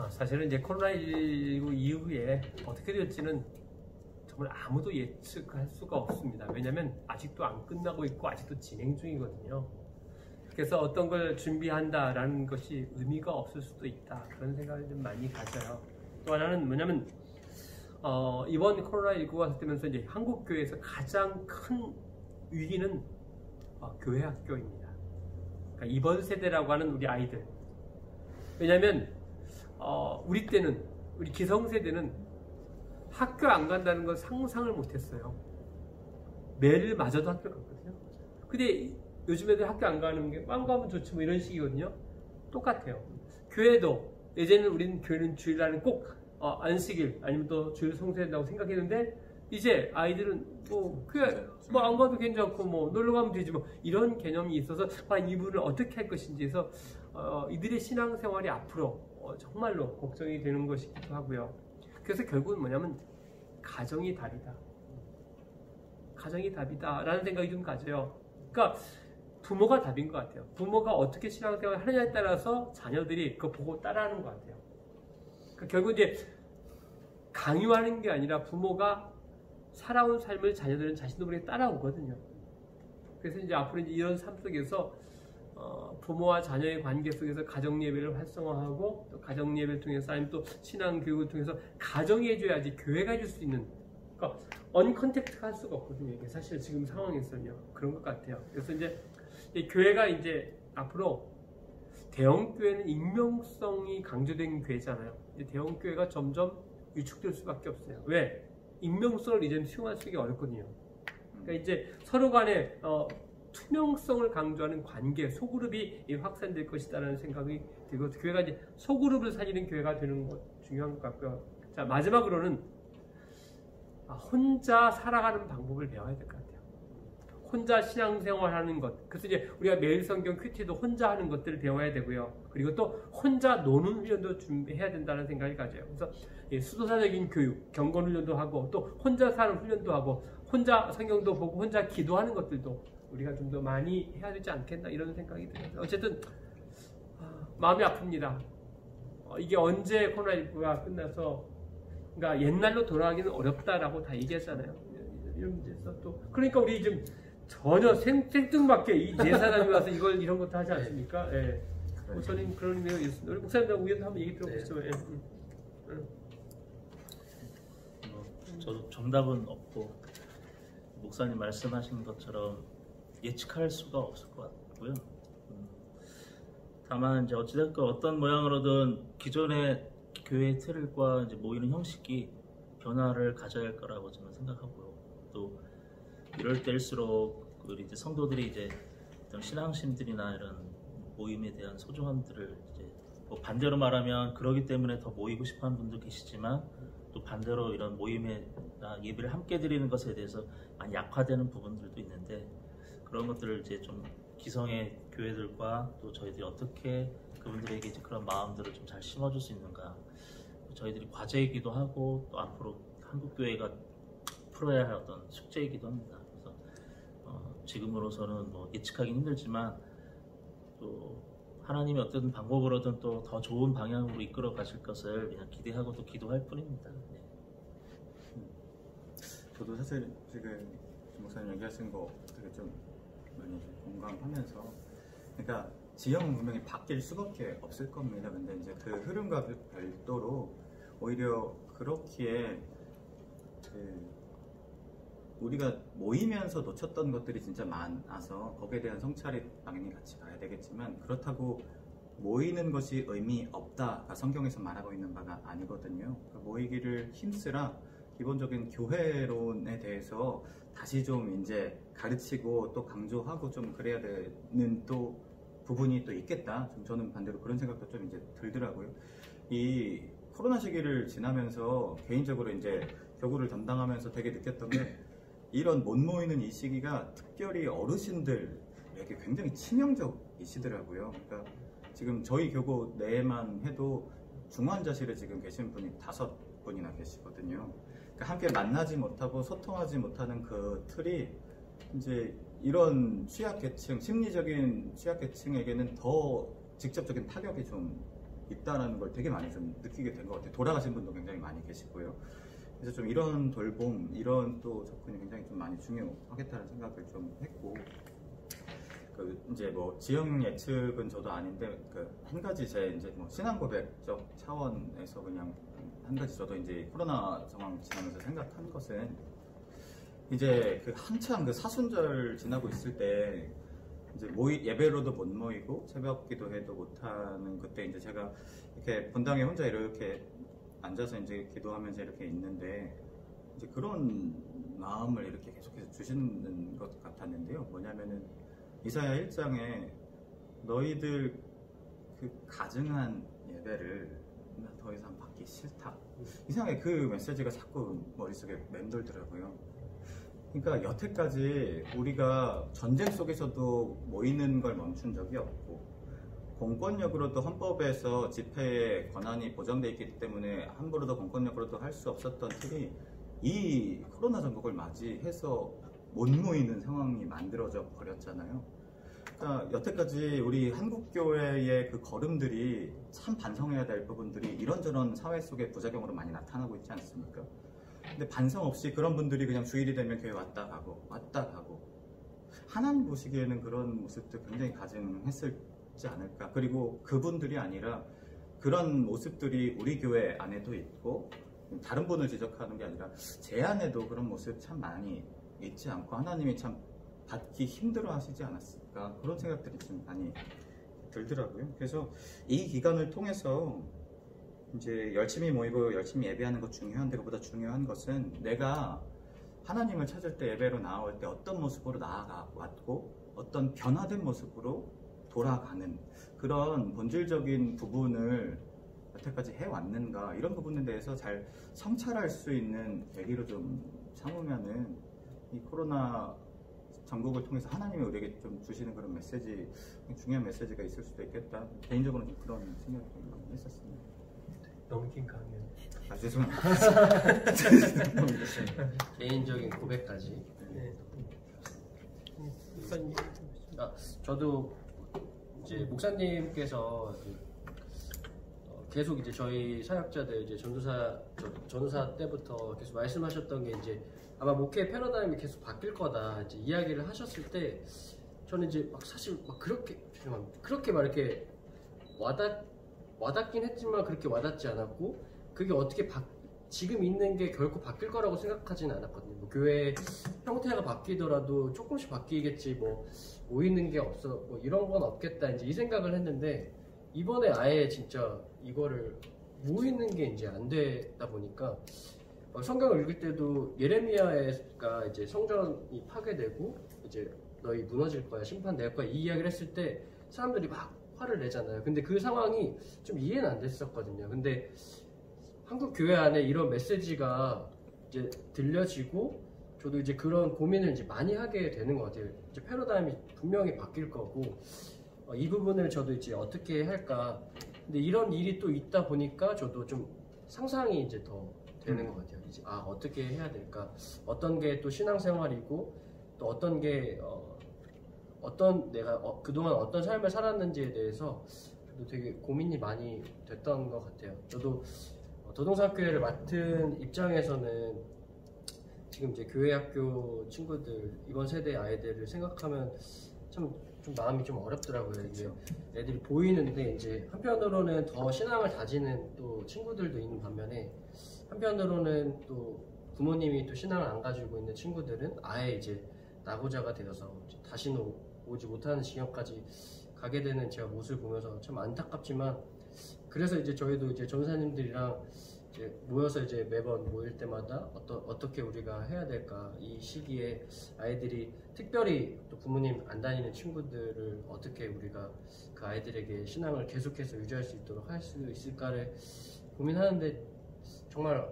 S2: 사실은 이제 코로나19 이후에 어떻게 될지는 정말 아무도 예측할 수가 없습니다. 왜냐하면 아직도 안 끝나고 있고 아직도 진행 중이거든요. 그래서 어떤 걸 준비한다라는 것이 의미가 없을 수도 있다. 그런 생각을 좀 많이 가져요. 또 하나는 뭐냐면 이번 코로나19가 되면서 이제 한국 교회에서 가장 큰 위기는 교회 학교입니다. 그러니까 이번 세대라고 하는 우리 아이들. 왜냐하면 우리 때는 우리 기성세대는 학교 안 간다는 걸 상상을 못했어요. 매일 마저도 학교 갔거든요. 근데 요즘 애들 학교 안 가는 게 빵 가면 좋지 뭐 이런 식이거든요. 똑같아요. 교회도 예전에는 우리는 교회는 주일날은 꼭 안식일 아니면 또 주일 성수한다고 생각했는데 이제 아이들은 뭐 교회 뭐 안 가도 괜찮고 뭐 놀러 가면 되지 뭐 이런 개념이 있어서 이분을 어떻게 할 것인지 해서 이들의 신앙생활이 앞으로 정말로 걱정이 되는 것이기도 하고요. 그래서 결국은 뭐냐면 가정이 답이다. 가정이 답이다라는 생각이 좀 가져요. 그러니까 부모가 답인 것 같아요. 부모가 어떻게 신앙생활을 하느냐에 따라서 자녀들이 그거 보고 따라하는 것 같아요. 그러니까 결국 이제 강요하는 게 아니라 부모가 살아온 삶을 자녀들은 자신도 모르게 따라오거든요. 그래서 이제 앞으로 이제 이런 삶 속에서 부모와 자녀의 관계 속에서 가정 예배를 활성화하고 또 가정 예배를 통해서 아니면 또 신앙 교육을 통해서 가정이 해줘야지 교회가 해줄 수 있는 그러니까 언컨택트가 할 수가 없거든요. 이게 사실 지금 상황에서는요 그런 것 같아요. 그래서 이제 교회가 이제 앞으로 대형 교회는 익명성이 강조된 교회잖아요. 이제 대형 교회가 점점 위축될 수밖에 없어요. 왜? 익명성을 이제는 수용할 수가 어렵거든요. 그러니까 이제 서로 간에 투명성을 강조하는 관계, 소그룹이 확산될 것이다라는 생각이 들고 교회가 이제 소그룹을 살리는 교회가 되는 것 중요한 것 같고요. 자 마지막으로는 혼자 살아가는 방법을 배워야 될 것 같아요. 혼자 신앙생활하는 것. 그래서 이제 우리가 매일 성경 큐티도 혼자 하는 것들을 배워야 되고요. 그리고 또 혼자 노는 훈련도 준비해야 된다는 생각을 가져요. 그래서 수도사적인 교육, 경건 훈련도 하고 또 혼자 사는 훈련도 하고 혼자 성경도 보고 혼자 기도하는 것들도 우리가 좀 더 많이 해야 되지 않겠나 이런 생각이 들어요. 어쨌든 마음이 아픕니다. 이게 언제 코로나19가 끝나서 그러니까 옛날로 돌아가기는 어렵다라고 다 얘기했잖아요. 이런 문제에서 또 그러니까 우리 지금 전혀 생뚱맞게 이 제사장이 와서 이런 것도 하지 않습니까? 예. 저는 그런 의미가 있습니다. 우리 목사님하고 의견도 한번 얘기 들어보시죠. 예.
S3: 저도 정답은 없고 목사님 말씀하신 것처럼 예측할 수가 없을 것 같고요. 다만 이제 어찌됐건 어떤 모양으로든 기존의 교회의 틀과 이제 모이는 형식이 변화를 가져야 할 거라고 저는 생각하고요. 또 이럴 때일수록 우리 이제 성도들이 이제 어떤 신앙심들이나 이런 모임에 대한 소중함들을 이제 뭐 반대로 말하면 그러기 때문에 더 모이고 싶어하는 분도 계시지만 또 반대로 이런 모임에나 예배를 함께 드리는 것에 대해서 많이 약화되는 부분들도 있는데 그런 것들을 이제 좀 기성의 교회들과 또 저희들이 어떻게 그분들에게 이제 그런 마음들을 좀 잘 심어줄 수 있는가 저희들이 과제이기도 하고 또 앞으로 한국교회가 풀어야 할 어떤 숙제이기도 합니다. 그래서 지금으로서는 뭐 예측하기는 힘들지만 또 하나님이 어떤 방법으로든 또 더 좋은 방향으로 이끌어 가실 것을 그냥 기대하고 또 기도할 뿐입니다. 네.
S4: 저도 사실 지금 목사님 얘기하신 거 되게 좀 많이 공감하면서 그러니까 지형은 분명히 바뀔 수밖에 없을 겁니다. 근데 이제 그 흐름과 별도로 오히려 그렇기에 우리가 모이면서 놓쳤던 것들이 진짜 많아서 거기에 대한 성찰이 당연히 같이 가야 되겠지만 그렇다고 모이는 것이 의미 없다가 성경에서 말하고 있는 바가 아니거든요. 모이기를 힘쓰라 기본적인 교회론에 대해서 다시 좀 이제 가르치고 또 강조하고 좀 그래야 되는 또 부분이 또 있겠다. 좀 저는 반대로 그런 생각도 좀 이제 들더라고요. 이 코로나 시기를 지나면서 개인적으로 이제 교구를 담당하면서 되게 느꼈던 게 이런 못 모이는 이 시기가 특별히 어르신들에게 굉장히 치명적이시더라고요. 그러니까 지금 저희 교구 내에만 해도 중환자실에 지금 계신 분이 5분이나 계시거든요. 그러니까 함께 만나지 못하고 소통하지 못하는 그 틀이 이제 이런 취약계층, 심리적인 취약계층에게는 더 직접적인 타격이 좀 있다는 걸 되게 많이 좀 느끼게 된 것 같아요. 돌아가신 분도 굉장히 많이 계시고요. 그래서 좀 이런 돌봄, 이런 또 접근이 굉장히 좀 많이 중요하겠다는 생각을 좀 했고, 이제 뭐 지형 예측은 저도 아닌데 한 가지 제 이제 뭐 신앙 고백적 차원에서 그냥 한 가지 저도 이제 코로나 상황 지나면서 생각한 것은 이제 한참 사순절 지나고 있을 때 이제 예배로도 못 모이고 새벽 기도회도 못 하는 그때 이제 제가 이렇게 본당에 혼자 이렇게 앉아서 이제 기도하면서 이렇게 있는데 이제 그런 마음을 이렇게 계속해서 주시는 것 같았는데요. 뭐냐면은 이사야 1장에 너희들 가증한 예배를 나 더 이상 받기 싫다. 이상하게 그 메시지가 자꾸 머릿속에 맴돌더라고요. 그러니까 여태까지 우리가 전쟁 속에서도 모이는 걸 멈춘 적이 없고 공권력으로도 헌법에서 집회의 권한이 보장되어 있기 때문에 함부로도 공권력으로도 할 수 없었던 틀이 이 코로나 전국을 맞이해서 못 모이는 상황이 만들어져 버렸잖아요. 그러니까 여태까지 우리 한국교회의 그 걸음들이 참 반성해야 될 부분들이 이런저런 사회 속의 부작용으로 많이 나타나고 있지 않습니까? 근데 반성 없이 그런 분들이 그냥 주일이 되면 교회 왔다 가고 하나님 보시기에는 그런 모습도 굉장히 가증했을지 않을까. 그리고 그분들이 아니라 그런 모습들이 우리 교회 안에도 있고 다른 분을 지적하는 게 아니라 제 안에도 그런 모습 참 많이 있지 않고 하나님이 참 받기 힘들어 하시지 않았을까 그런 생각들이 좀 많이 들더라고요. 그래서 이 기간을 통해서 이제 열심히 모이고 열심히 예배하는 것 중요한데 그보다 중요한 것은 내가 하나님을 찾을 때 예배로 나올 때 어떤 모습으로 나아갔고 어떤 변화된 모습으로 돌아가는 그런 본질적인 부분을 여태까지 해왔는가 이런 부분에 대해서 잘 성찰할 수 있는 계기로 좀 삼으면은 이 코로나 전국을 통해서 하나님이 우리에게 좀 주시는 그런 메시지, 중요한 메시지가 있을 수도 있겠다. 개인적으로는 좀 그런 생각을 좀 많이 했었습니다.
S2: 너무 긴 강연.
S4: 아 죄송합니다.
S1: 개인적인 고백까지.
S2: 네.
S1: 저도 이제 목사님께서 계속 이제 저희 사역자들 이제 전도사 때부터 계속 말씀하셨던 게 이제 아마 목회 패러다임이 계속 바뀔 거다 이제 이야기를 하셨을 때 저는 이제 사실 그렇게 막 이렇게 와닿긴 했지만 그렇게 와닿지 않았고 그게 어떻게 지금 있는 게 결코 바뀔 거라고 생각하지는 않았거든요. 뭐 교회 형태가 바뀌더라도 조금씩 바뀌겠지, 뭐 모이는 게 없어, 뭐 이런 건 없겠다, 이제 이 생각을 했는데, 이번에 아예 진짜 이거를 모이는 게 이제 안 되다 보니까, 성경을 읽을 때도 예레미야가 이제 성전이 파괴되고 이제 너희 무너질 거야, 심판될 거야, 이 이야기를 했을 때 사람들이 막 화를 내잖아요. 근데 그 상황이 좀 이해는 안 됐었거든요. 근데 한국 교회 안에 이런 메시지가 이제 들려지고, 저도 이제 그런 고민을 이제 많이 하게 되는 것 같아요. 이제 패러다임이 분명히 바뀔 거고, 이 부분을 저도 이제 어떻게 할까. 근데 이런 일이 또 있다 보니까 저도 좀 상상이 이제 더 되는 것 같아요. 이제 어떻게 해야 될까. 어떤 게 또 신앙생활이고, 또 어떤 게 어떤 내가 그동안 어떤 삶을 살았는지에 대해서 저도 되게 고민이 많이 됐던 것 같아요. 저도 도동사교회를 맡은 입장에서는 지금 이제 교회학교 친구들, 이번 세대 아이들을 생각하면 참 좀 마음이 좀 어렵더라고요. 이게 애들이 보이는데 이제 한편으로는 더 신앙을 다지는 또 친구들도 있는 반면에, 한편으로는 또 부모님이 또 신앙을 안 가지고 있는 친구들은 아예 이제 낙오자가 되어서 다시는 오지 못하는 지경까지 가게 되는 제가 모습을 보면서 참 안타깝지만, 그래서 이제 저희도 이제 전사님들이랑 이제 모여서 이제 매번 모일 때마다 어떻게 우리가 해야 될까, 이 시기에 아이들이 특별히 또 부모님 안 다니는 친구들을 어떻게 우리가 그 아이들에게 신앙을 계속해서 유지할 수 있도록 할 수 있을까를 고민하는데 정말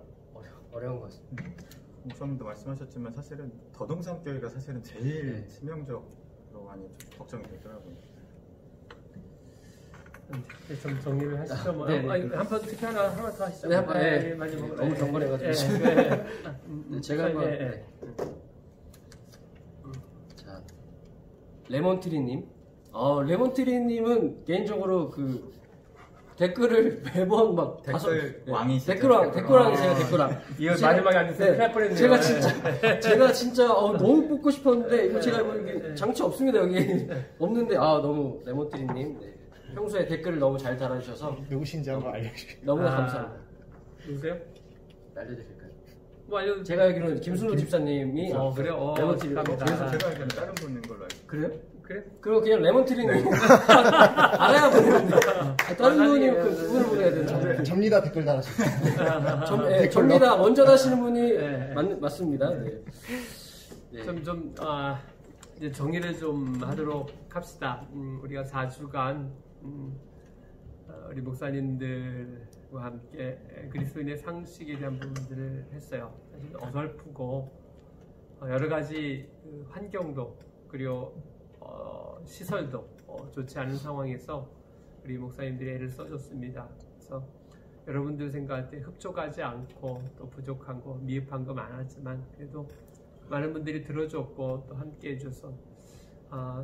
S1: 어려운 것 같습니다.
S4: 목사님도 말씀하셨지만 사실은 더동산교회가 사실은 제일
S1: 네.
S4: 치명적으로 많이 걱정이 되더라고요.
S2: 좀 정리를 하시죠. 뭐.
S1: 네, 네.
S2: 한번 특히 하나 더 하시죠.
S1: 네, 한번, 네.
S2: 많이 먹어요.
S1: 너무 경건해가지고. 네, 제가 한번. 자, 레몬트리님. 레몬트리님은 개인적으로 그 댓글을 매번 막
S4: 댓글 왕이시죠?
S1: 댓글왕이 제가 댓글왕.
S2: 이거 마지막에 앉아서 큰일 날 뻔했네요.
S1: 제가 진짜 너무 뽑고 싶었는데 이거 제가 뭐 이게 장치 없습니다 여기. 없는데 너무 레몬트리님. 네. 평소에 댓글을 너무 잘 달아주셔서
S5: 누구신지 한번 알려주세요.
S1: 너무나 감사합니다.
S2: 누구세요?
S1: 알려드릴까요?
S2: 뭐
S1: 제가 알기로는 김순호 집사님이
S2: 그래요?
S1: 레몬트리.
S2: 감사합니다.
S4: 제가 알기로는 다른 분인 걸로 알고.
S1: 그래요?
S2: 그래?
S1: 그리고 그냥 레몬트리님 알아야 보내는데 다른 분이 그분을 보내야 되죠.
S5: 접니다 댓글 달아주세요.
S1: 접니다 먼저 다시는 분이 맞습니다. 네.
S2: 이제 정리를 좀 하도록 합시다. 우리가 4주간 우리 목사님들과 함께 그리스도인의 상식에 대한 부분들을 했어요. 사실 어설프고 여러 가지 환경도 그리고 시설도 좋지 않은 상황에서 우리 목사님들이 애를 써줬습니다. 그래서 여러분들 생각할 때 흡족하지 않고 또 부족한 거 미흡한 거 많았지만 그래도 많은 분들이 들어줬고 또 함께 해줘서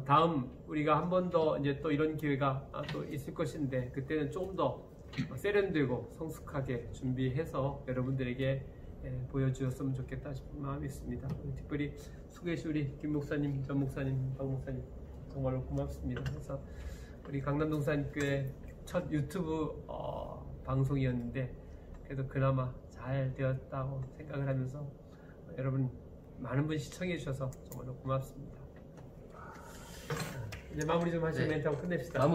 S2: 다음 우리가 한 번 더 이제 또 이런 기회가 또 있을 것인데 그때는 좀 더 세련되고 성숙하게 준비해서 여러분들에게 보여주었으면 좋겠다 싶은 마음이 있습니다. 특별히 수고해주신 우리 김 목사님, 전 목사님, 박 목사님 정말로 고맙습니다. 그래서 우리 강남동산교회 첫 유튜브 방송이었는데 그래도 그나마 잘 되었다고 생각을 하면서 여러분 많은 분이 시청해 주셔서 정말로 고맙습니다. 이제 마무리 좀 하시고 멘트하고 끝냅시다.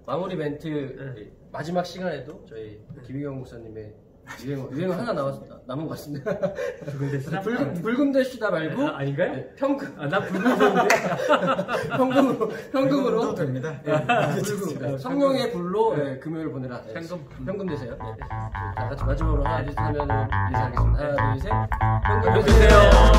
S1: 마무리 멘트 마지막 시간에도 저희 김희경 목사님의 유행어 하나 남은 것 같습니다.
S2: 붉은 대시다?
S1: 붉은 대시다 말고
S2: 아닌가요?
S1: 네, 현금.
S2: 나 붉은 좋은데.
S1: 현금으로
S4: 됩니다.
S1: 성령의 불로 금요일 보내라. 현금 되세요. 다 같이 마지막으로 하나 둘 셋 하면 인사하겠습니다. 하나 둘 셋. 현금 되세요.